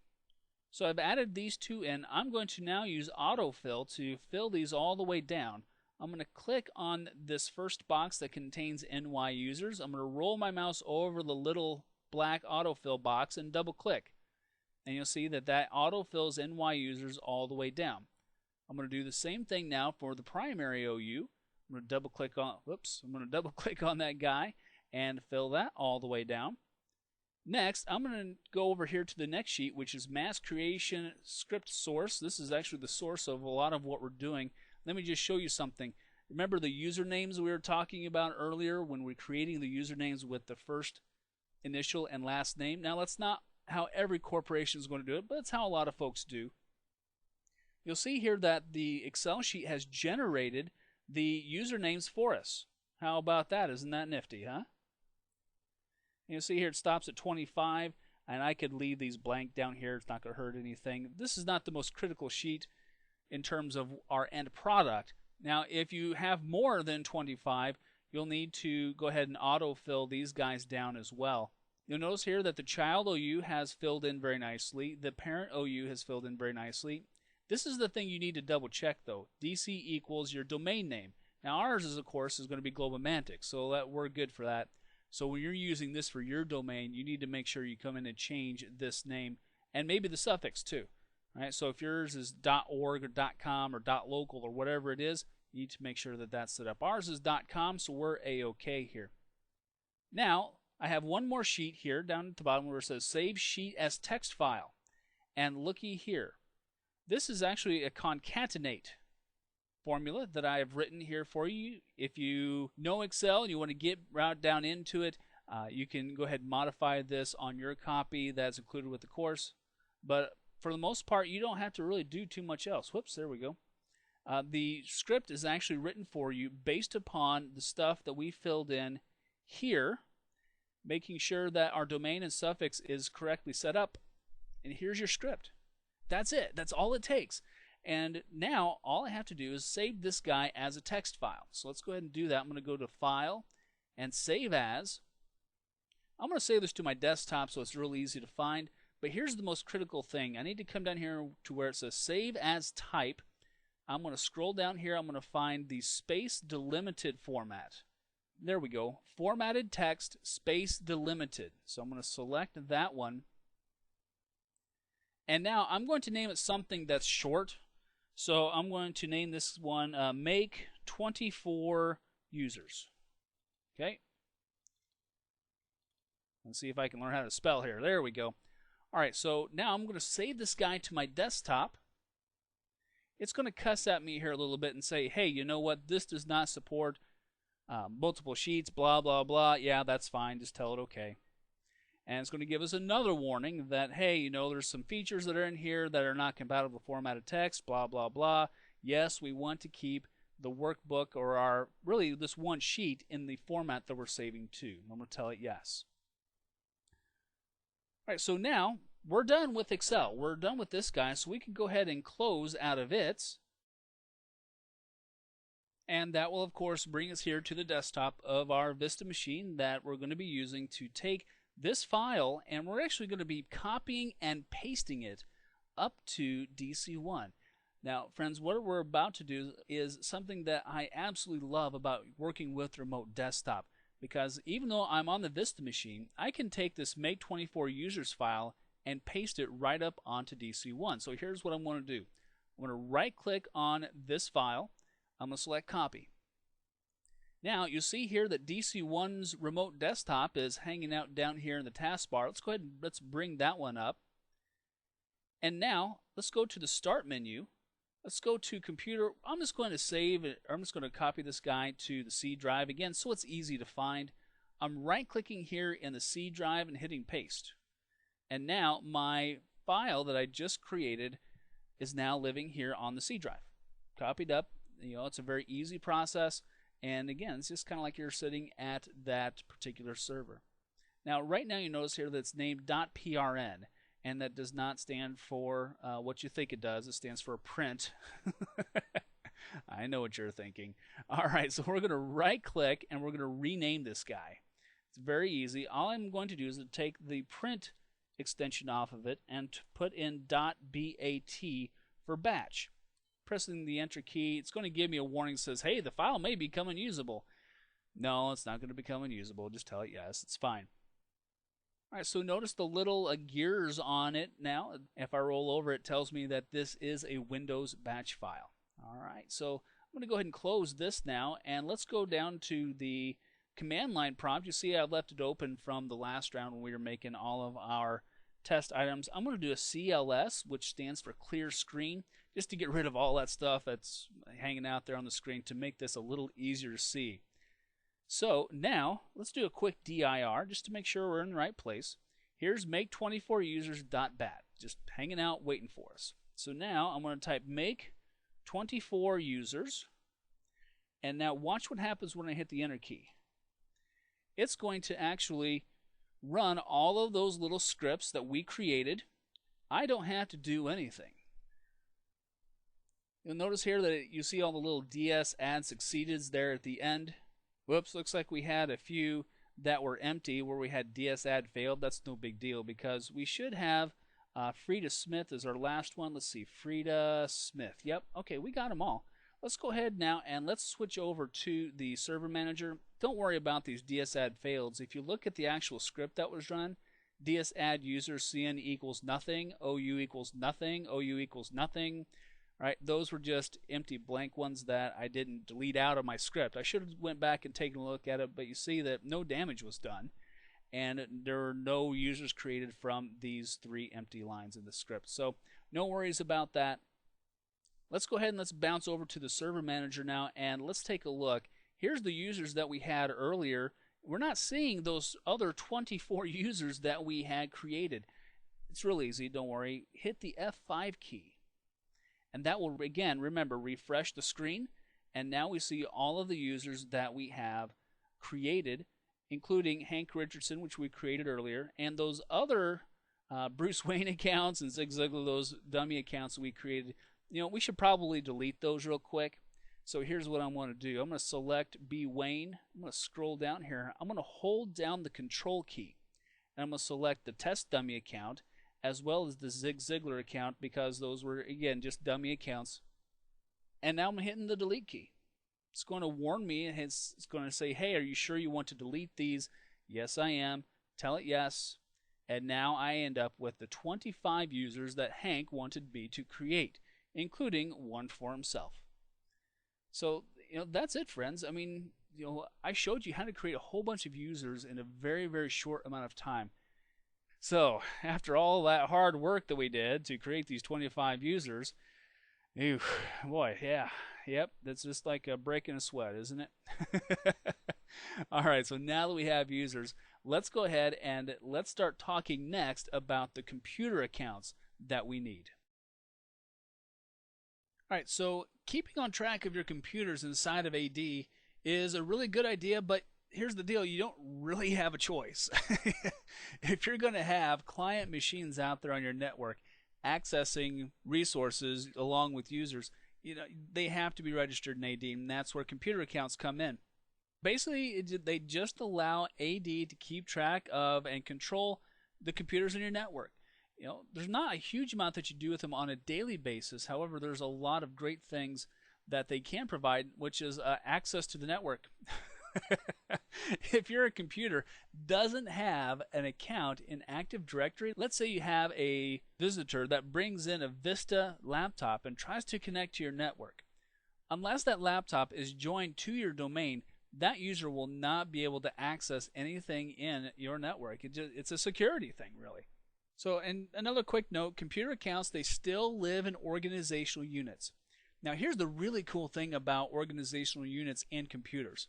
so I've added these two in. I'm going to now use autofill to fill these all the way down. I'm going to click on this first box that contains NY users. I'm going to roll my mouse over the little black autofill box and double click. And you'll see that that autofills NY users all the way down. I'm going to do the same thing now for the primary OU. I'm going to double click on, that guy and fill that all the way down. Next, I'm going to go over here to the next sheet, which is Mass Creation Script Source. This is actually the source of a lot of what we're doing. Let me just show you something. Remember the usernames we were talking about earlier when we're creating the usernames with the first initial and last name? Now, that's not how every corporation is going to do it, but it's how a lot of folks do. You'll see here that the Excel sheet has generated the usernames for us. How about that? Isn't that nifty, huh? You'll see here it stops at 25, and I could leave these blank down here. It's not going to hurt anything. This is not the most critical sheet in terms of our end product. Now, if you have more than 25, you'll need to go ahead and autofill these guys down as well. You'll notice here that the child OU has filled in very nicely. The parent OU has filled in very nicely. This is the thing you need to double check though. DC equals your domain name. Now ours is, of course, is going to be Globomantic, so that we're good for that. So when you're using this for your domain, you need to make sure you come in and change this name and maybe the suffix too. Right? So if yours is .org or .com or .local or whatever it is, you need to make sure that that's set up. Ours is .com, so we're A-OK here. Now, I have one more sheet here down at the bottom where it says Save Sheet as Text File. And looky here. This is actually a concatenate formula that I have written here for you. If you know Excel and you want to get right down into it, you can go ahead and modify this on your copy that's included with the course. But for the most part, you don't have to really do too much else. Whoops, there we go. The script is actually written for you based upon the stuff that we filled in here, making sure that our domain and suffix is correctly set up. And here's your script. That's it. That's all it takes. And now all I have to do is save this guy as a text file. So let's go ahead and do that. I'm going to go to File and Save As. I'm going to save this to my desktop so it's really easy to find. But here's the most critical thing. I need to come down here to where it says Save As Type. I'm going to scroll down here. I'm going to find the space delimited format. There we go. Formatted text, space delimited. So I'm going to select that one. And now I'm going to name it something that's short. So I'm going to name this one Make 24 Users. Okay. Let's see if I can learn how to spell here. There we go. All right, so now I'm going to save this guy to my desktop. It's going to cuss at me here a little bit and say, hey, you know what? This does not support multiple sheets, blah, blah, blah. Yeah, that's fine. Just tell it okay. And it's going to give us another warning that, hey, you know, there's some features that are in here that are not compatible with formatted text, blah, blah, blah. Yes, we want to keep the workbook or our, really this one sheet in the format that we're saving to. I'm going to tell it yes. All right, so now we're done with Excel. We're done with this guy, so we can go ahead and close out of it. And that will, of course, bring us here to the desktop of our Vista machine that we're going to be using to take this file, and we're actually going to be copying and pasting it up to DC1. Now, friends, what we're about to do is something that I absolutely love about working with remote desktop, because even though I'm on the Vista machine, I can take this Make24 users file and paste it right up onto DC1. So here's what I'm going to do. I'm going to right click on this file. I'm going to select copy. Now you see here that DC1's remote desktop is hanging out down here in the taskbar. Let's go ahead and let's bring that one up. And now let's go to the start menu. Let's go to computer. I'm just going to save it, or I'm just going to copy this guy to the C drive again so it's easy to find. I'm right clicking here in the C drive and hitting paste. And now my file that I just created is now living here on the C drive. Copied up. You know, it's a very easy process. And again, it's just kind of like you're sitting at that particular server. Now, right now you notice here that it's named .prn, and that does not stand for what you think it does. It stands for print. I know what you're thinking. All right, so we're going to right-click, and we're going to rename this guy. It's very easy. All I'm going to do is to take the print extension off of it and to put in .bat for batch. Pressing the enter key, it's going to give me a warning that says, hey, the file may become unusable. No, it's not going to become unusable. Just tell it yes, it's fine. All right, so notice the little gears on it now. If I roll over, it tells me that this is a Windows batch file. All right, so I'm going to go ahead and close this now, and let's go down to the command line prompt. You see I've left it open from the last round when we were making all of our test items. I'm going to do a CLS, which stands for clear screen, just to get rid of all that stuff that's hanging out there on the screen to make this a little easier to see. So now let's do a quick dir just to make sure we're in the right place. Here's make24users.bat, just hanging out waiting for us. So now I'm going to type make24users, and now watch what happens when I hit the enter key. It's going to actually run all of those little scripts that we created. I don't have to do anything. You'll notice here that you see all the little DS add succeededs there at the end. Whoops, looks like we had a few that were empty where we had DS add failed. That's no big deal because we should have Frida Smith as our last one. Let's see, Frida Smith. Yep, okay, we got them all. Let's go ahead now and let's switch over to the server manager. Don't worry about these DS add faileds. If you look at the actual script that was run, DS add user CN equals nothing, OU equals nothing, OU equals nothing. Right, those were just empty blank ones that I didn't delete out of my script. I should have went back and taken a look at it, but you see that no damage was done, and there are no users created from these 3 empty lines in the script. So no worries about that. Let's go ahead and let's bounce over to the server manager now, and let's take a look. Here's the users that we had earlier. We're not seeing those other 24 users that we had created. It's real easy, don't worry. Hit the F5 key. And that will, again, remember, refresh the screen. And now we see all of the users that we have created, including Hank Richardson, which we created earlier, and those other Bruce Wayne accounts and Zig Ziglar, those dummy accounts we created. You know, we should probably delete those real quick. So here's what I want to do. I'm going to select B. Wayne. I'm going to scroll down here. I'm going to hold down the Control key. And I'm going to select the test dummy account, as well as the Zig Ziglar account, because those were, again, just dummy accounts. And now I'm hitting the delete key. It's going to warn me, and it's going to say, hey, are you sure you want to delete these? Yes, I am. Tell it yes. And now I end up with the 25 users that Hank wanted me to create, including one for himself. So, you know, that's it, friends. I mean, you know, I showed you how to create a whole bunch of users in a very, very short amount of time. So, after all that hard work that we did to create these 25 users, boy, yeah, Yep, that's just like a breaking a sweat, isn't it? All right, so now that we have users, let's go ahead and let's start talking next about the computer accounts that we need. All right, so keeping on track of your computers inside of AD is a really good idea, but here's the deal, you don't really have a choice. If you're going to have client machines out there on your network accessing resources along with users, they have to be registered in AD, and that's where computer accounts come in. Basically, they just allow AD to keep track of and control the computers in your network. There's not a huge amount that you do with them on a daily basis. However, there's a lot of great things that they can provide, which is access to the network. If your computer doesn't have an account in Active Directory, let's say you have a visitor that brings in a Vista laptop and tries to connect to your network. Unless that laptop is joined to your domain, that user will not be able to access anything in your network. It's a security thing, really. So, and another quick note, computer accounts, they still live in organizational units. Now, here's the really cool thing about organizational units in computers.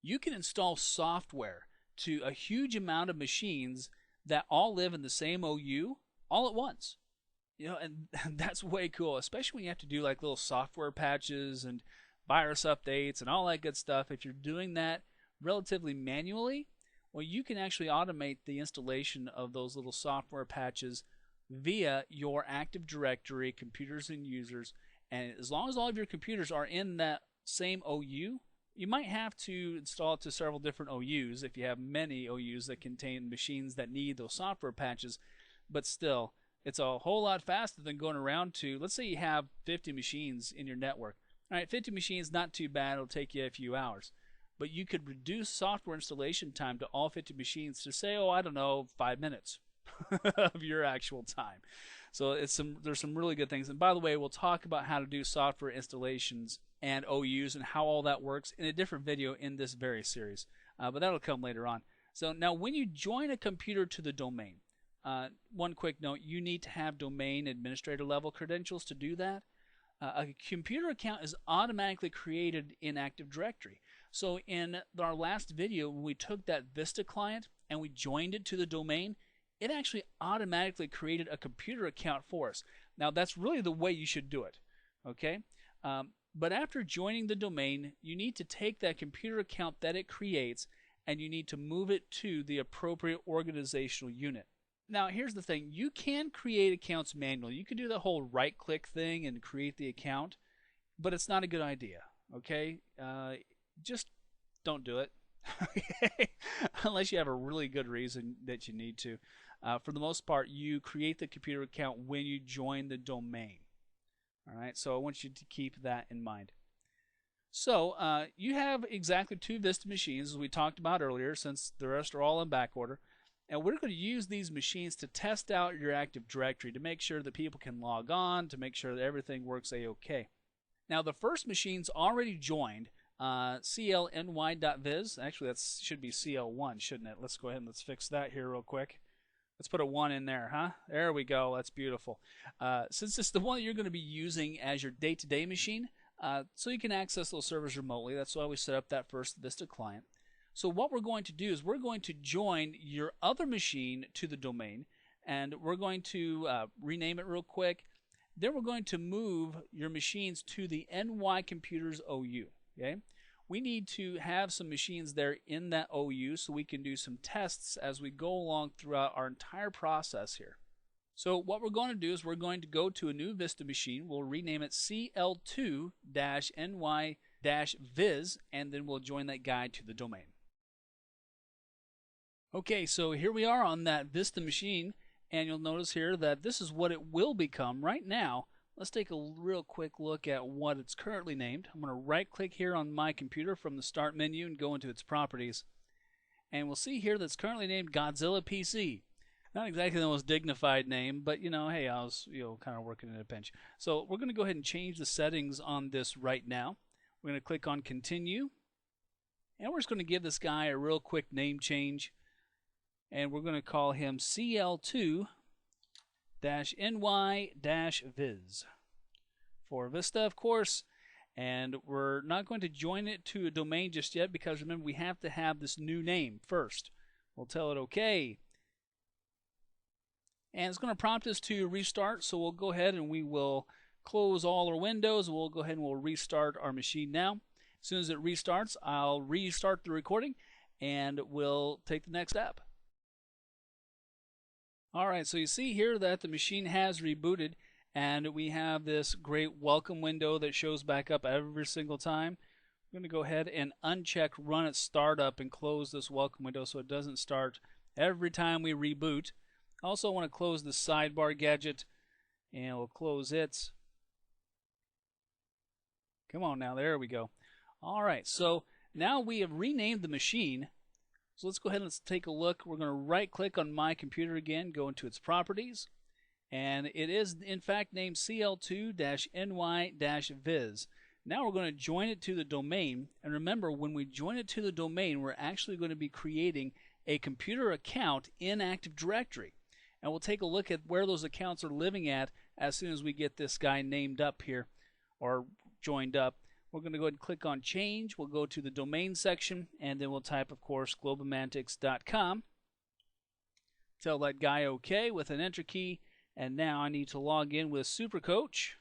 You can install software to a huge amount of machines that all live in the same OU all at once. And that's way cool, especially when you have to do like little software patches and virus updates and all that good stuff. If you're doing that relatively manually, well, you can actually automate the installation of those little software patches via your Active Directory, computers and users. And as long as all of your computers are in that same OU, you might have to install it to several different OUs if you have many OUs that contain machines that need those software patches. But still, it's a whole lot faster than going around to, let's say you have 50 machines in your network. All right, 50 machines, not too bad. It'll take you a few hours. But you could reduce software installation time to all 50 machines to say, 5 minutes of your actual time. So there's some really good things. And by the way, we'll talk about how to do software installations and OUs and how all that works in a different video in this very series. But that'll come later on. So now when you join a computer to the domain, one quick note, you need to have domain administrator level credentials to do that. A computer account is automatically created in Active Directory. So in our last video, when we took that Vista client and we joined it to the domain, it actually automatically created a computer account for us. Now that's really the way you should do it, okay? But after joining the domain, you need to take that computer account that it creates and you need to move it to the appropriate organizational unit. Now here's the thing, you can create accounts manually. You can do the whole right-click thing and create the account, but it's not a good idea, okay? Just don't do it. Unless you have a really good reason that you need to. For the most part, you create the computer account when you join the domain. All right, so I want you to keep that in mind. So you have exactly 2 Vista machines, as we talked about earlier, since the rest are all in back order. And we're going to use these machines to test out your Active Directory to make sure that people can log on, to make sure that everything works a-okay. Now the first machine's already joined, clny.viz. Actually, that should be cl1, shouldn't it? Let's go ahead and let's fix that here real quick. Let's put a 1 in there, huh? There we go. That's beautiful. Since it's the one that you're going to be using as your day-to-day machine, so you can access those servers remotely. That's why we set up that first Vista client. So what we're going to do is we're going to join your other machine to the domain, and we're going to rename it real quick. Then we're going to move your machines to the NY Computers OU. Okay? We need to have some machines there in that OU so we can do some tests as we go along throughout our entire process here. So what we're going to do is we're going to go to a new Vista machine. We'll rename it CL2-NY-Viz, and then we'll join that guide to the domain. Okay, so here we are on that Vista machine, and you'll notice here that this is what it will become right now. Let's take a real quick look at what it's currently named. I'm going to right click here on my computer from the start menu and go into its properties. And we'll see here that it's currently named Godzilla PC. Not exactly the most dignified name, but hey, I was kind of working in a pinch. So we're going to go ahead and change the settings on this right now. We're going to click on continue. And we're just going to give this guy a real quick name change. And we're going to call him CL2-NY-Viz for Vista, of course. And we're not going to join it to a domain just yet because remember we have to have this new name first. We'll tell it OK. And it's going to prompt us to restart, so we'll go ahead and we will close all our windows. We'll go ahead and we'll restart our machine now. As soon as it restarts, I'll restart the recording and we'll take the next step. Alright, so you see here that the machine has rebooted and we have this great welcome window that shows back up every single time. I'm going to go ahead and uncheck Run at Startup and close this welcome window so it doesn't start every time we reboot. I also want to close the sidebar gadget and we'll close it. Come on now, there we go. Alright, so now we have renamed the machine. So let's go ahead and let's take a look. We're going to right click on my computer again, go into its properties. And it is in fact named CL2-NY-Viz. Now we're going to join it to the domain. And remember, when we join it to the domain, we're actually going to be creating a computer account in Active Directory. And we'll take a look at where those accounts are living at as soon as we get this guy named up here or joined up. We're going to go ahead and click on Change. We'll go to the Domain section, and then we'll type, of course, globomantics.com. Tell that guy OK with an Enter key, and now I need to log in with SuperCoach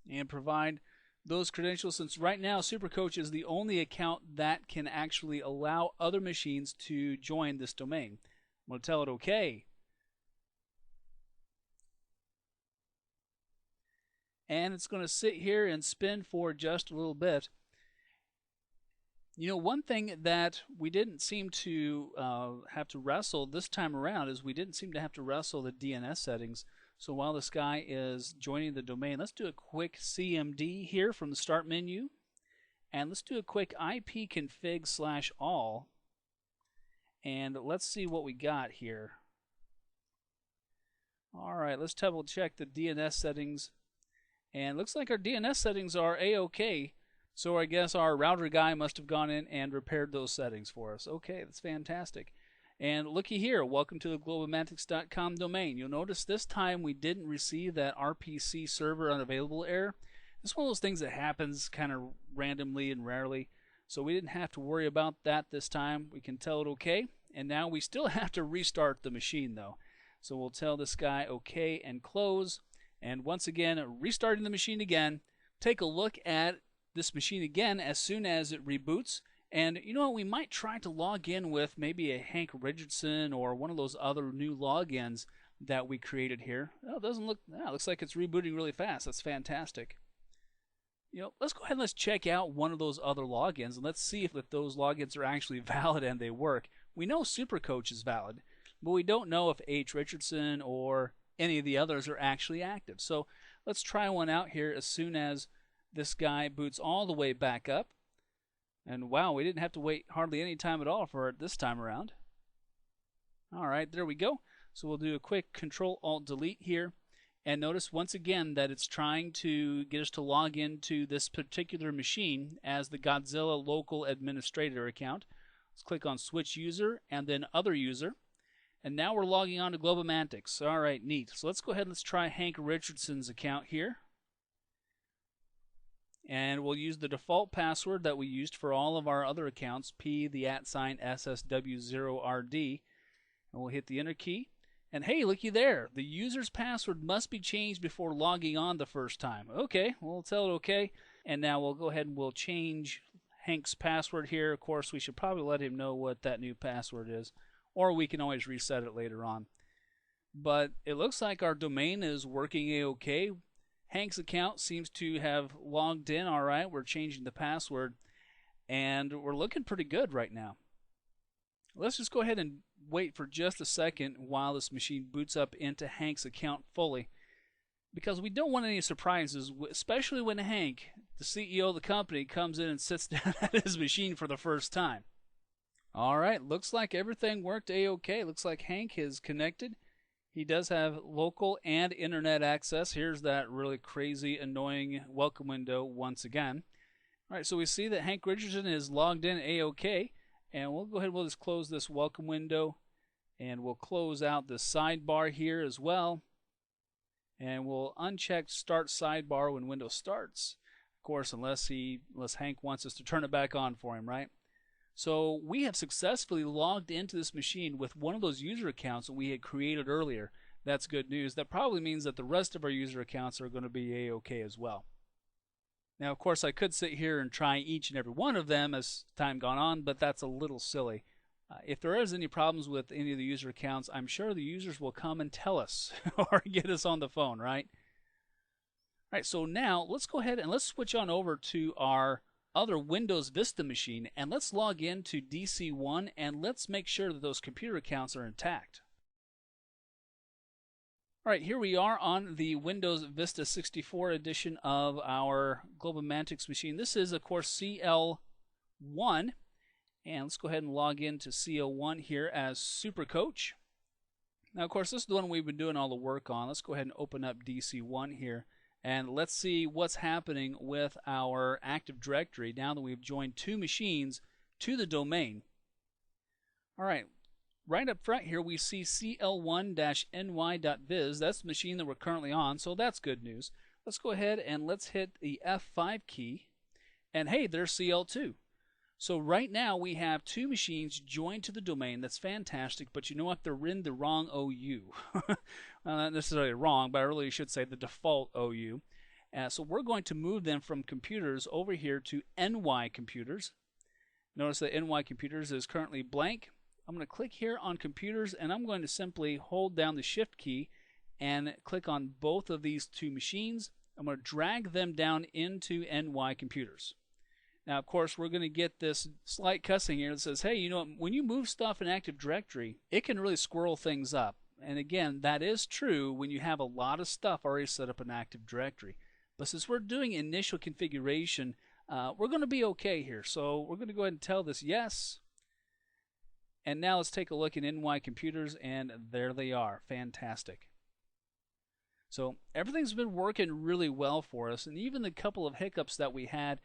and provide those credentials, since right now SuperCoach is the only account that can actually allow other machines to join this domain. I'm going to tell it OK. And it's going to sit here and spin for just a little bit. You know, one thing that we didn't seem to have to wrestle this time around is we didn't seem to have to wrestle the DNS settings. So while this guy is joining the domain, let's do a quick CMD here from the start menu. And let's do a quick ipconfig/all. And let's see what we got here. Alright, let's double check the DNS settings. And it looks like our DNS settings are A-OK. So I guess our router guy must have gone in and repaired those settings for us. Okay, that's fantastic. And looky here, welcome to the globomantics.com domain. You'll notice this time we didn't receive that RPC server unavailable error. It's one of those things that happens kind of randomly and rarely. So we didn't have to worry about that this time. We can tell it OK. And now we still have to restart the machine though. So we'll tell this guy OK and close. And once again, restarting the machine again. Take a look at this machine again as soon as it reboots. And you know what, we might try to log in with maybe a Hank Richardson or one of those other new logins that we created here. Oh, it doesn't look, it looks like it's rebooting really fast. That's fantastic. You know, let's go ahead and let's check out one of those other logins and let's see if those logins are actually valid and they work. We know SuperCoach is valid, but we don't know if H. Richardson or any of the others are actually active. So let's try one out here as soon as this guy boots all the way back up. And wow, we didn't have to wait hardly any time at all for it this time around. Alright, there we go. So we'll do a quick Control-Alt-Delete here. And notice once again that it's trying to get us to log into this particular machine as the Godzilla local administrator account. Let's click on Switch User and then Other User. And now we're logging on to Globomantics. Alright, neat. So let's go ahead and let's try Hank Richardson's account here. And we'll use the default password that we used for all of our other accounts, P, the @SSW0RD. And we'll hit the Enter key. And hey, looky there. The user's password must be changed before logging on the first time. Okay, we'll tell it okay. And now we'll go ahead and we'll change Hank's password here. Of course, we should probably let him know what that new password is. Or we can always reset it later on. But it looks like our domain is working A-OK. Hank's account seems to have logged in all right. We're changing the password. And we're looking pretty good right now. Let's just go ahead and wait for just a second while this machine boots up into Hank's account fully. Because we don't want any surprises, especially when Hank, the CEO of the company, comes in and sits down at his machine for the first time. Alright, looks like everything worked A-OK. Looks like Hank is connected. He does have local and internet access. Here's that really crazy, annoying welcome window once again. Alright, so we see that Hank Richardson is logged in A-OK. And we'll go ahead and we'll just close this welcome window. And we'll close out the sidebar here as well. and we'll uncheck Start Sidebar when Windows starts. Of course, unless Hank wants us to turn it back on for him, right? So we have successfully logged into this machine with one of those user accounts that we had created earlier. That's good news. That probably means that the rest of our user accounts are going to be A-OK as well. Now, of course, I could sit here and try each and every one of them as time gone on, but that's a little silly. If there is any problems with any of the user accounts, I'm sure the users will come and tell us or get us on the phone, right? All right, so now let's go ahead and let's switch on over to our other Windows Vista machine, and let's log into DC1 and let's make sure that those computer accounts are intact. All right, here we are on the Windows Vista 64 edition of our GlobalManTix machine. This is, of course, CL1, and let's go ahead and log into CL1 here as SuperCoach. Now, of course, this is the one we've been doing all the work on. Let's go ahead and open up DC1 here. And let's see what's happening with our Active Directory now that we've joined two machines to the domain. All right, right up front here we see cl1-ny.viz. That's the machine that we're currently on, so that's good news. Let's go ahead and let's hit the F5 key. And hey, there's CL2. So right now we have two machines joined to the domain. That's fantastic, but you know what? They're in the wrong OU. Not necessarily wrong, but I really should say the default OU. So we're going to move them from computers over here to NY computers. Notice that NY computers is currently blank. I'm going to click here on computers, and I'm going to simply hold down the shift key and click on both of these two machines. I'm going to drag them down into NY computers. Now, of course, we're going to get this slight cussing here that says, hey, you know, when you move stuff in Active Directory, it can really squirrel things up. And again, that is true when you have a lot of stuff already set up in Active Directory. But since we're doing initial configuration, we're going to be okay here. So we're going to go ahead and tell this yes. And now let's take a look at NY computers, and there they are. Fantastic. So everything's been working really well for us, and even the couple of hiccups that we had,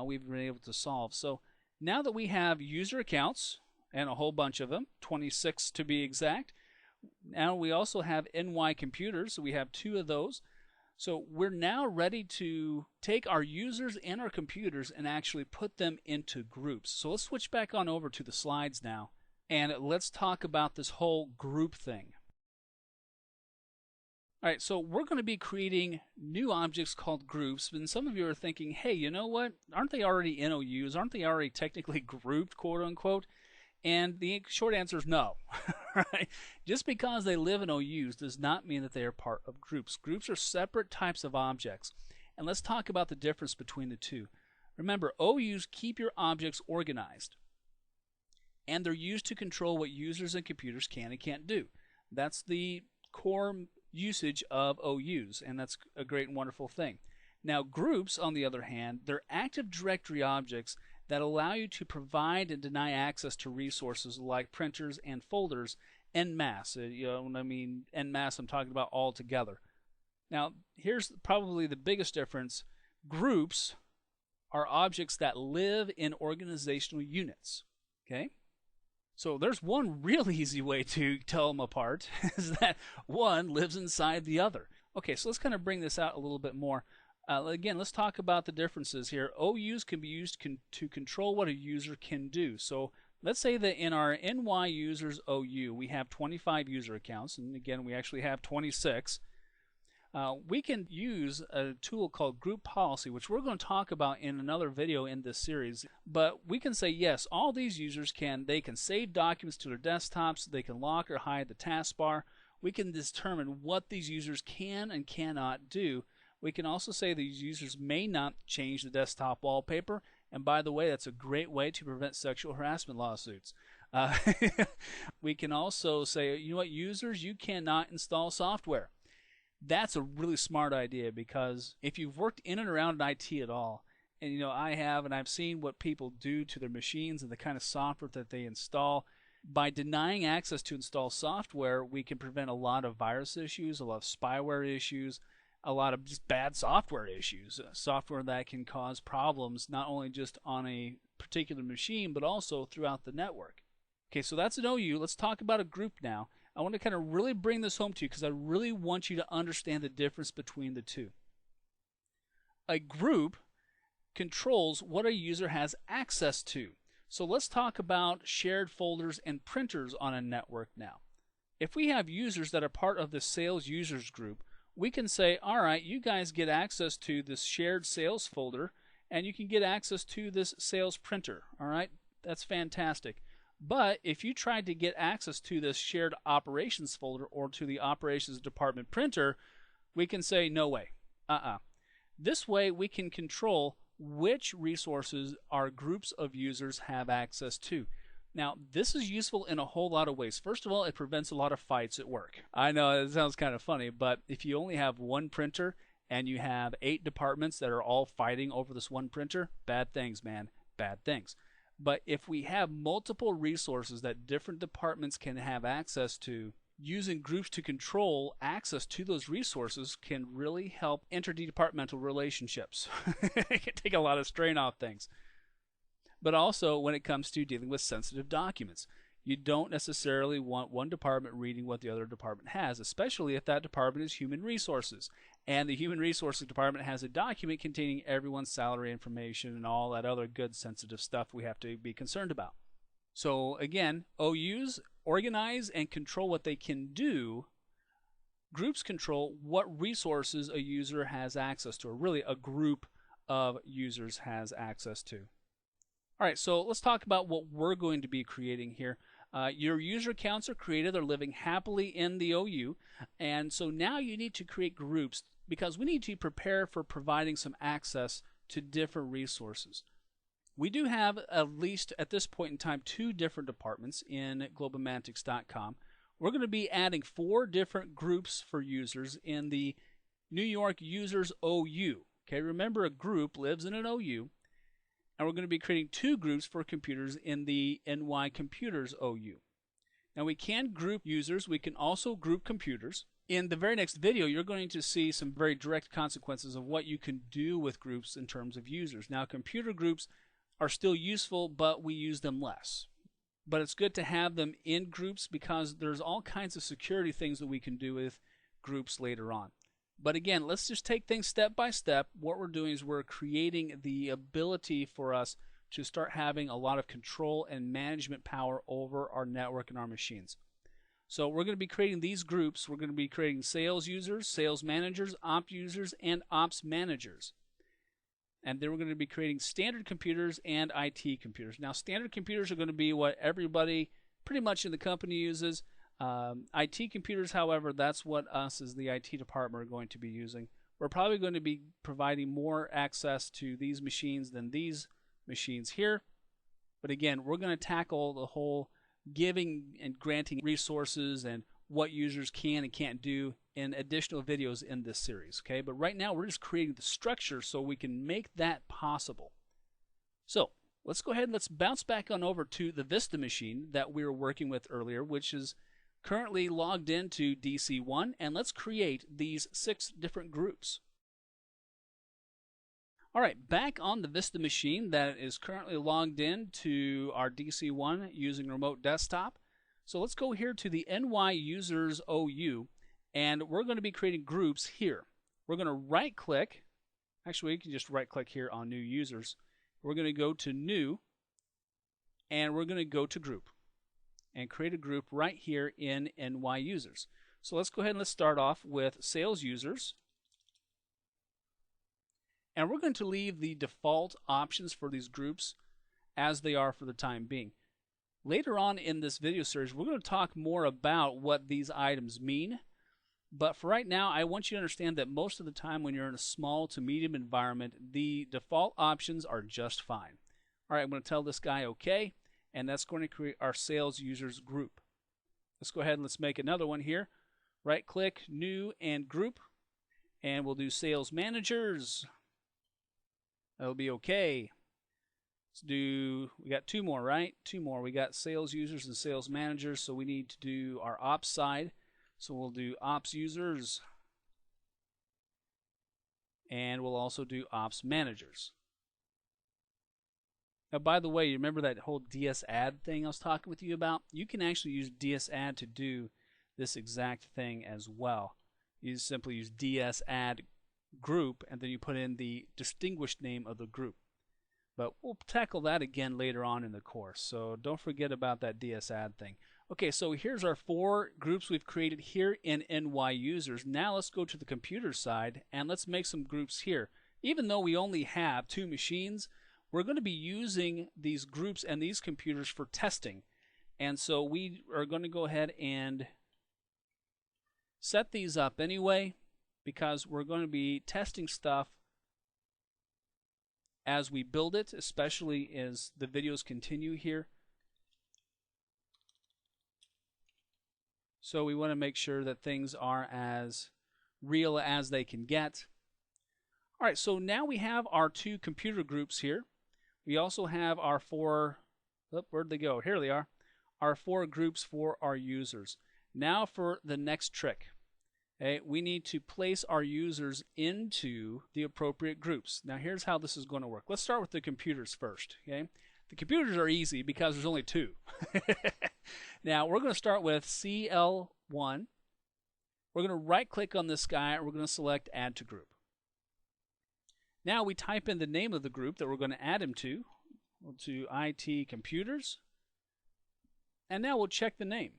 we've been able to solve. So now that we have user accounts, and a whole bunch of them, 26 to be exact, now we also have NY computers, so we have two of those. So we're now ready to take our users and our computers and actually put them into groups. So let's switch back on over to the slides now, and let's talk about this whole group thing. All right, so we're going to be creating new objects called groups, and some of you are thinking, hey, you know what? Aren't they already NOUs? Aren't they already technically grouped, quote unquote? And the short answer is no. Right? Just because they live in OUs does not mean that they are part of groups. Groups are separate types of objects. And let's talk about the difference between the two. Remember, OUs keep your objects organized, and they're used to control what users and computers can and can't do. That's the core usage of OUs, and that's a great and wonderful thing. Now, groups, on the other hand, they're Active Directory objects that allow you to provide and deny access to resources like printers and folders en masse. You know, when I mean en masse, I'm talking about all together. Now, here's probably the biggest difference. Groups are objects that live in organizational units. Okay? So there's one real easy way to tell them apart, is that one lives inside the other. Okay, so let's kind of bring this out a little bit more. Again, let's talk about the differences here. OUs can be used to control what a user can do. So let's say that in our NY users OU, we have 25 user accounts, and again, we actually have 26. We can use a tool called Group Policy, which we're going to talk about in another video in this series. But we can say, yes, all these users can save documents to their desktops, they can lock or hide the taskbar. We can determine what these users can and cannot do. We can also say these users may not change the desktop wallpaper. And by the way, that's a great way to prevent sexual harassment lawsuits. We can also say, you know what, users, you cannot install software. That's a really smart idea, because if you've worked in and around IT at all, and you know I have, and I've seen what people do to their machines and the kind of software that they install, by denying access to install software, we can prevent a lot of virus issues, a lot of spyware issues, a lot of just bad software issues, software that can cause problems not only just on a particular machine but also throughout the network. Okay, so that's an OU. Let's talk about a group now. I want to kind of really bring this home to you because I really want you to understand the difference between the two. A group controls what a user has access to. So let's talk about shared folders and printers on a network now. If we have users that are part of the sales users group, we can say, all right, you guys get access to this shared sales folder and you can get access to this sales printer. All right, that's fantastic. But if you tried to get access to this shared operations folder or to the operations department printer, we can say no way. This way we can control which resources our groups of users have access to. Now, this is useful in a whole lot of ways. First of all, it prevents a lot of fights at work. I know it sounds kind of funny, but if you only have one printer and you have 8 departments that are all fighting over this one printer, bad things, man, bad things. But if we have multiple resources that different departments can have access to, using groups to control access to those resources can really help interdepartmental relationships. It can take a lot of strain off things. But also when it comes to dealing with sensitive documents, you don't necessarily want one department reading what the other department has, especially if that department is human resources. And the human resources department has a document containing everyone's salary information and all that other good sensitive stuff we have to be concerned about. So again, OUs organize and control what they can do. Groups control what resources a user has access to, or really a group of users has access to. All right, so let's talk about what we're going to be creating here. Your user accounts are created, they're living happily in the OU, and so now you need to create groups because we need to prepare for providing some access to different resources. We do have, at least at this point in time, 2 different departments in globalmantics.com. We're going to be adding 4 different groups for users in the New York Users OU. Okay, remember a group lives in an OU, and we're going to be creating 2 groups for computers in the NY Computers OU. Now we can group users, we can also group computers. In the very next video, you're going to see some very direct consequences of what you can do with groups in terms of users. Now computer groups are still useful, but we use them less. But it's good to have them in groups because there's all kinds of security things that we can do with groups later on. But again, let's just take things step by step. What we're doing is we're creating the ability for us to start having a lot of control and management power over our network and our machines. So we're going to be creating these groups. We're going to be creating sales users, sales managers, ops users, and ops managers. And then we're going to be creating standard computers and IT computers. Now, standard computers are going to be what everybody pretty much in the company uses. IT computers, however, that's what us as the IT department are going to be using. We're probably going to be providing more access to these machines than these machines here. But again, we're going to tackle the whole giving and granting resources and what users can and can't do in additional videos in this series. Okay, but right now we're just creating the structure so we can make that possible. So let's go ahead and let's bounce back on over to the Vista machine that we were working with earlier, which is currently logged into DC1, and let's create these 6 different groups. All right, back on the Vista machine that is currently logged in to our DC1 using remote desktop. So let's go here to the NY Users OU, and we're going to be creating groups here. We're going to right click. Actually, you can just right click here on New Users. We're going to go to New, and we're going to go to Group and create a group right here in NY Users. So let's go ahead and let's start off with Sales Users. And we're going to leave the default options for these groups as they are for the time being. Later on in this video series, we're going to talk more about what these items mean. But for right now, I want you to understand that most of the time when you're in a small to medium environment, the default options are just fine. All right, I'm going to tell this guy OK, and that's going to create our sales users group. Let's go ahead and let's make another one here. Right click, New, and Group, and we'll do Sales Managers. That'll be OK. Let's do, we got 2 more, right? 2 more. We got sales users and sales managers, so we need to do our ops side. So we'll do ops users, and we'll also do ops managers. Now, by the way, you remember that whole DSAdd thing I was talking with you about? You can actually use DSAdd to do this exact thing as well. You simply use ds add group, and then you put in the distinguished name of the group. But we'll tackle that again later on in the course, so don't forget about that ds add thing. Okay, so here's our 4 groups we've created here in NY users. Now let's go to the computer side and let's make some groups here. Even though we only have 2 machines, we're going to be using these groups and these computers for testing. And so we are going to go ahead and set these up anyway, because we're going to be testing stuff as we build it, especially as the videos continue here. So we want to make sure that things are as real as they can get. All right, so now we have our 2 computer groups here. We also have our 4, where'd they go? Here they are, our 4 groups for our users. Now for the next trick. Okay, we need to place our users into the appropriate groups. Now here's how this is going to work. Let's start with the computers first. Okay, the computers are easy because there's only 2. Now we're going to start with CL1. We're going to right click on this guy and we're going to select add to group. Now we type in the name of the group that we're going to add him to IT computers, and now we'll check the name.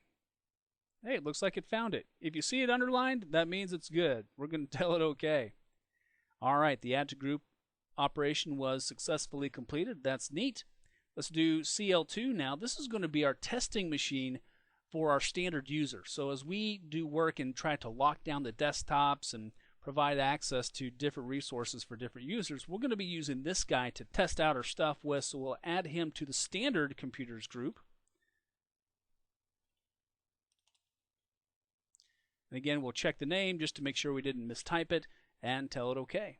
Hey, it looks like it found it. If you see it underlined, that means it's good. We're going to tell it okay. All right, the add to group operation was successfully completed. That's neat. Let's do CL2 now. This is going to be our testing machine for our standard user. So as we do work and try to lock down the desktops and provide access to different resources for different users, we're going to be using this guy to test out our stuff with, so we'll add him to the standard computers group. And again, we'll check the name just to make sure we didn't mistype it and tell it okay.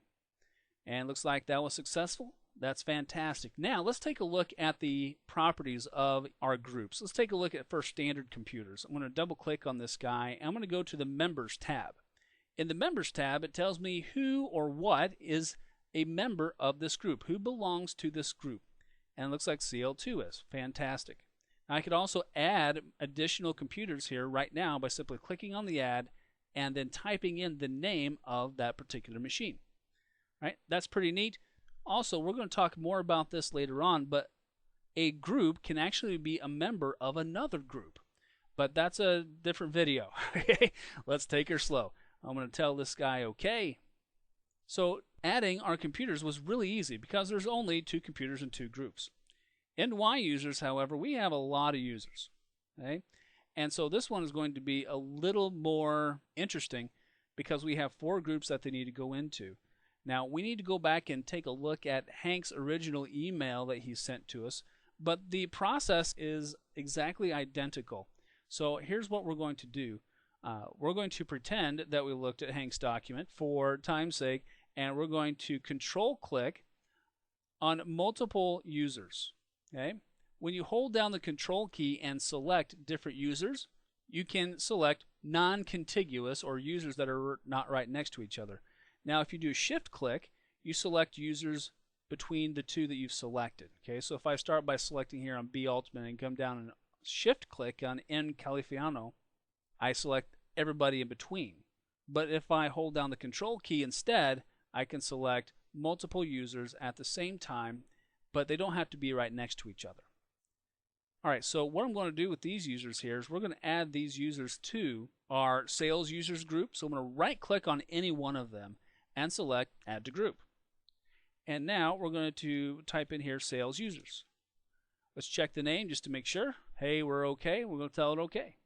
And looks like that was successful. That's fantastic. Now let's take a look at the properties of our groups. Let's take a look at first standard computers. I'm going to double click on this guy. I'm going to go to the members tab. In the members tab, it tells me who or what is a member of this group, who belongs to this group. And it looks like CL2 is. Fantastic. Now, I could also add additional computers here right now by simply clicking on the add and then typing in the name of that particular machine. Right? That's pretty neat. Also, we're going to talk more about this later on, but a group can actually be a member of another group. But that's a different video. Let's take her slow. I'm going to tell this guy okay. So adding our computers was really easy because there's only 2 computers and 2 groups. NY users, however, we have a lot of users. Okay? And so this one is going to be a little more interesting because we have 4 groups that they need to go into. Now, we need to go back and take a look at Hank's original email that he sent to us, but the process is exactly identical. So here's what we're going to do. We're going to pretend that we looked at Hank's document for time's sake, and we're going to control-click on multiple users. Okay? When you hold down the control key and select different users, you can select non-contiguous or users that are not right next to each other. Now, if you do shift-click, you select users between the 2 that you've selected. Okay, so if I start by selecting here on B. Altman and come down and shift-click on N. Califiano, I select everybody in between. But if I hold down the control key instead, I can select multiple users at the same time, but they don't have to be right next to each other. Alright, so what I'm going to do with these users here is we're going to add these users to our sales users group. So I'm going to right click on any one of them and select add to group. And now we're going to type in here sales users. Let's check the name just to make sure. Hey, we're okay. We're going to tell it okay.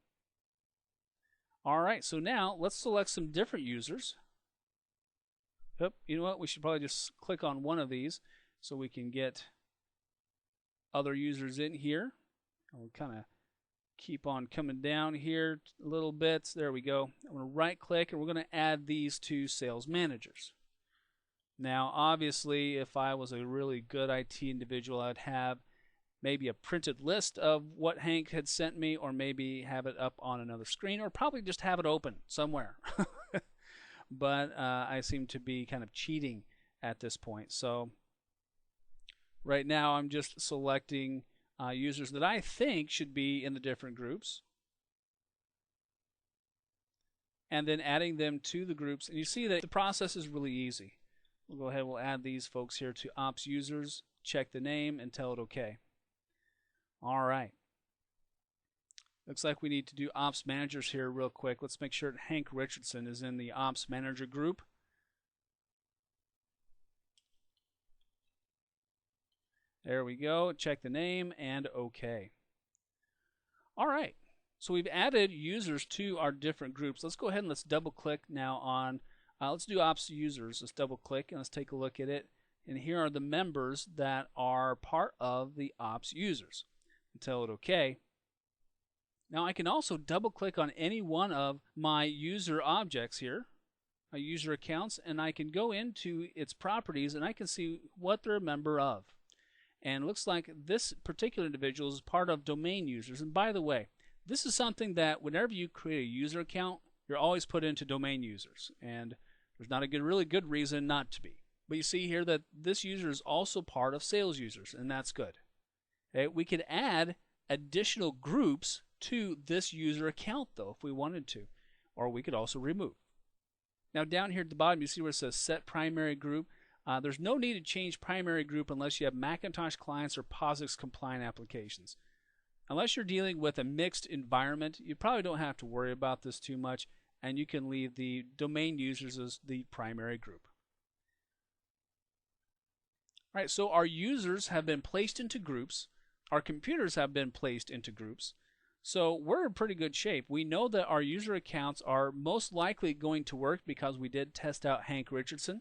Alright, so now let's select some different users. Yep, you know what? We should probably just click on one of these so we can get other users in here. We'll kind of keep on coming down here a little bit. There we go. I'm going to right click and we're going to add these 2 sales managers. Now obviously if I was a really good IT individual, I'd have maybe a printed list of what Hank had sent me, or maybe have it up on another screen, or probably just have it open somewhere. But I seem to be kind of cheating at this point. So right now I'm just selecting users that I think should be in the different groups. and then adding them to the groups. And you see that the process is really easy. We'll go ahead, we'll add these folks here to ops users, check the name, and tell it OK. All right. Looks like we need to do ops managers here real quick. Let's make sure that Hank Richardson is in the ops manager group. There we go. Check the name and OK. All right. So we've added users to our different groups. Let's go ahead and let's double click now on, let's do ops users. Let's double click and let's take a look at it. And here are the members that are part of the ops users. And tell it OK. Now I can also double click on any one of my user objects here, my user accounts, and I can go into its properties and I can see what they're a member of. And it looks like this particular individual is part of domain users. And by the way, this is something that whenever you create a user account, you're always put into domain users. And there's not a really good reason not to be. But you see here that this user is also part of sales users, and that's good. Okay, we could add additional groups to this user account, though, if we wanted to. Or we could also remove. Now down here at the bottom, you see where it says Set Primary Group. There's no need to change primary group unless you have Macintosh clients or POSIX compliant applications. Unless you're dealing with a mixed environment, you probably don't have to worry about this too much, and you can leave the domain users as the primary group. All right, so our users have been placed into groups. Our computers have been placed into groups. So we're in pretty good shape. We know that our user accounts are most likely going to work because we did test out Hank Richardson.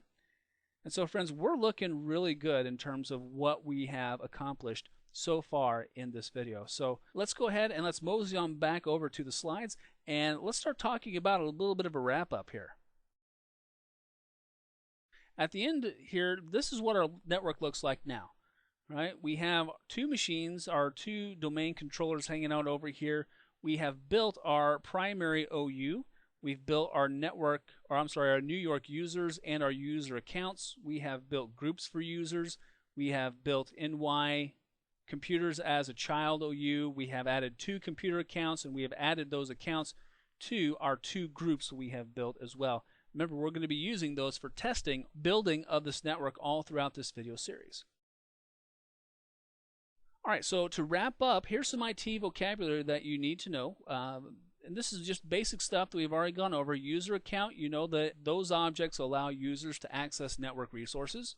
And so, friends, we're looking really good in terms of what we have accomplished so far in this video. So let's go ahead and let's mosey on back over to the slides and let's start talking about a little bit of a wrap up here. At the end here, this is what our network looks like now. Right? We have two machines, our two domain controllers hanging out over here. We have built our primary OU. We've built our network, or I'm sorry, our New York users and our user accounts. We have built groups for users. We have built NY computers as a child OU. We have added 2 computer accounts, and we have added those accounts to our 2 groups we have built as well. Remember, we're going to be using those for testing, building of this network all throughout this video series. All right, so to wrap up, here's some IT vocabulary that you need to know. And this is just basic stuff that we've already gone over. User account, you know that those objects allow users to access network resources.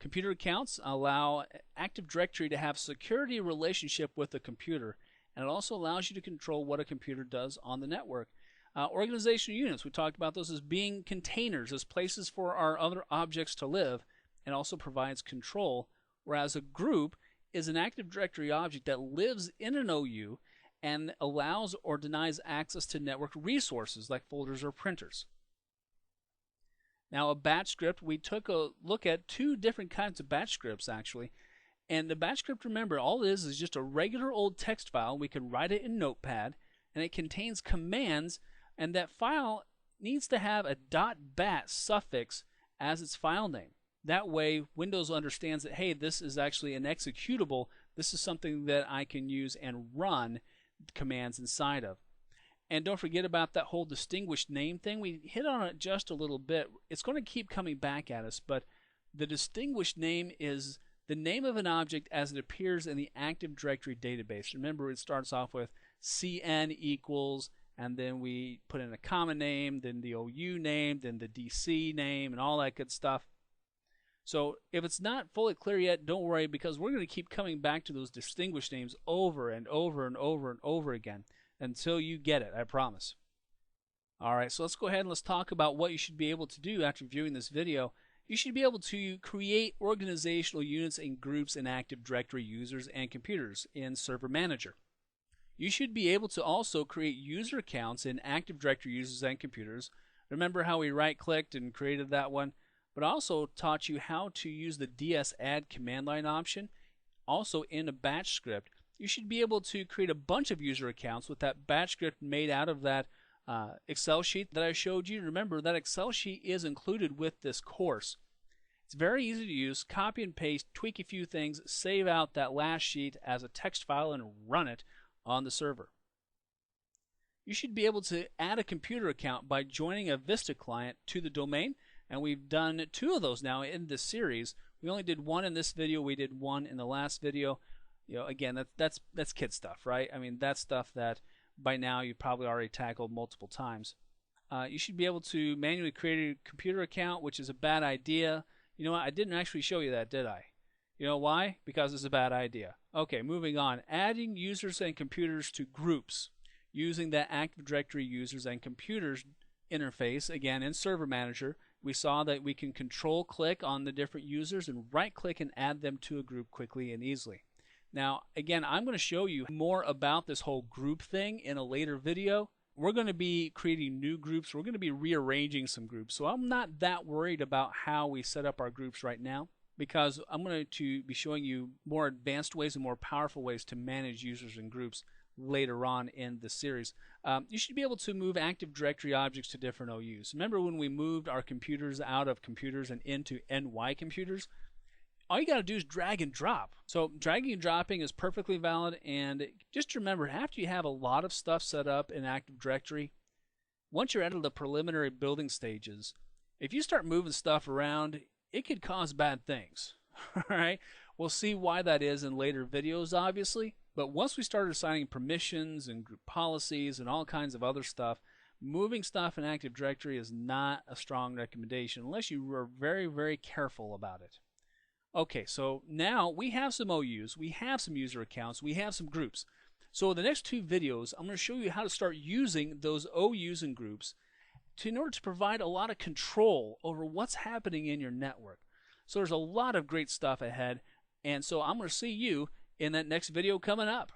Computer accounts allow Active Directory to have security relationship with the computer, and it also allows you to control what a computer does on the network. Organizational units, we talked about those as being containers, as places for our other objects to live, and also provides control, whereas a group is an Active Directory object that lives in an OU and allows or denies access to network resources like folders or printers. Now a batch script, we took a look at 2 different kinds of batch scripts actually. And the batch script, remember, all it is just a regular old text file. We can write it in Notepad, and it contains commands, and that file needs to have a .bat suffix as its file name. That way Windows understands that, hey, this is actually an executable. This is something that I can use and run commands inside of. And don't forget about that whole distinguished name thing. We hit on it just a little bit. It's going to keep coming back at us, but the distinguished name is the name of an object as it appears in the Active Directory database. Remember, it starts off with CN equals, and then we put in a common name, then the OU name, then the DC name, and all that good stuff. So if it's not fully clear yet, don't worry, because we're going to keep coming back to those distinguished names over and over and over and over again until you get it, I promise. All right, so let's go ahead and let's talk about what you should be able to do after viewing this video. You should be able to create organizational units and groups in Active Directory users and computers in Server Manager. You should be able to also create user accounts in Active Directory users and computers. Remember how we right-clicked and created that one? But I also taught you how to use the ds-add command line option. Also in a batch script, you should be able to create a bunch of user accounts with that batch script made out of that Excel sheet that I showed you. Remember, that Excel sheet is included with this course. It's very easy to use. Copy and paste, tweak a few things, save out that last sheet as a text file, and run it on the server. you should be able to add a computer account by joining a Vista client to the domain. And we've done 2 of those now in this series. We only did 1 in this video. We did 1 in the last video. Again, that's kid stuff, right? I mean, that's stuff that by now you've probably already tackled multiple times. You should be able to manually create a computer account, which is a bad idea. You know what? I didn't actually show you that, did I? You know why? Because it's a bad idea. Okay, moving on. Adding users and computers to groups using that Active Directory users and computers interface, again, in Server Manager. We saw that we can control click on the different users and right click and add them to a group quickly and easily. Now, again, I'm going to show you more about this whole group thing in a later video. We're going to be creating new groups. We're going to be rearranging some groups. So I'm not that worried about how we set up our groups right now, because I'm going to be showing you more advanced ways and more powerful ways to manage users and groups later on in the series. You should be able to move Active Directory objects to different OUs. Remember when we moved our computers out of computers and into NY computers? All you got to do is drag and drop. So dragging and dropping is perfectly valid, and just remember, after you have a lot of stuff set up in Active Directory, once you're out of the preliminary building stages, if you start moving stuff around, it could cause bad things. All right? We'll see why that is in later videos, obviously, but once we start assigning permissions and group policies and all kinds of other stuff, moving stuff in Active Directory is not a strong recommendation unless you are very, very careful about it. Okay, so now we have some OUs, we have some user accounts, we have some groups. So in the next 2 videos, I'm going to show you how to start using those OUs and groups in order to provide a lot of control over what's happening in your network. So there's a lot of great stuff ahead, and so I'm going to see you in that next video coming up.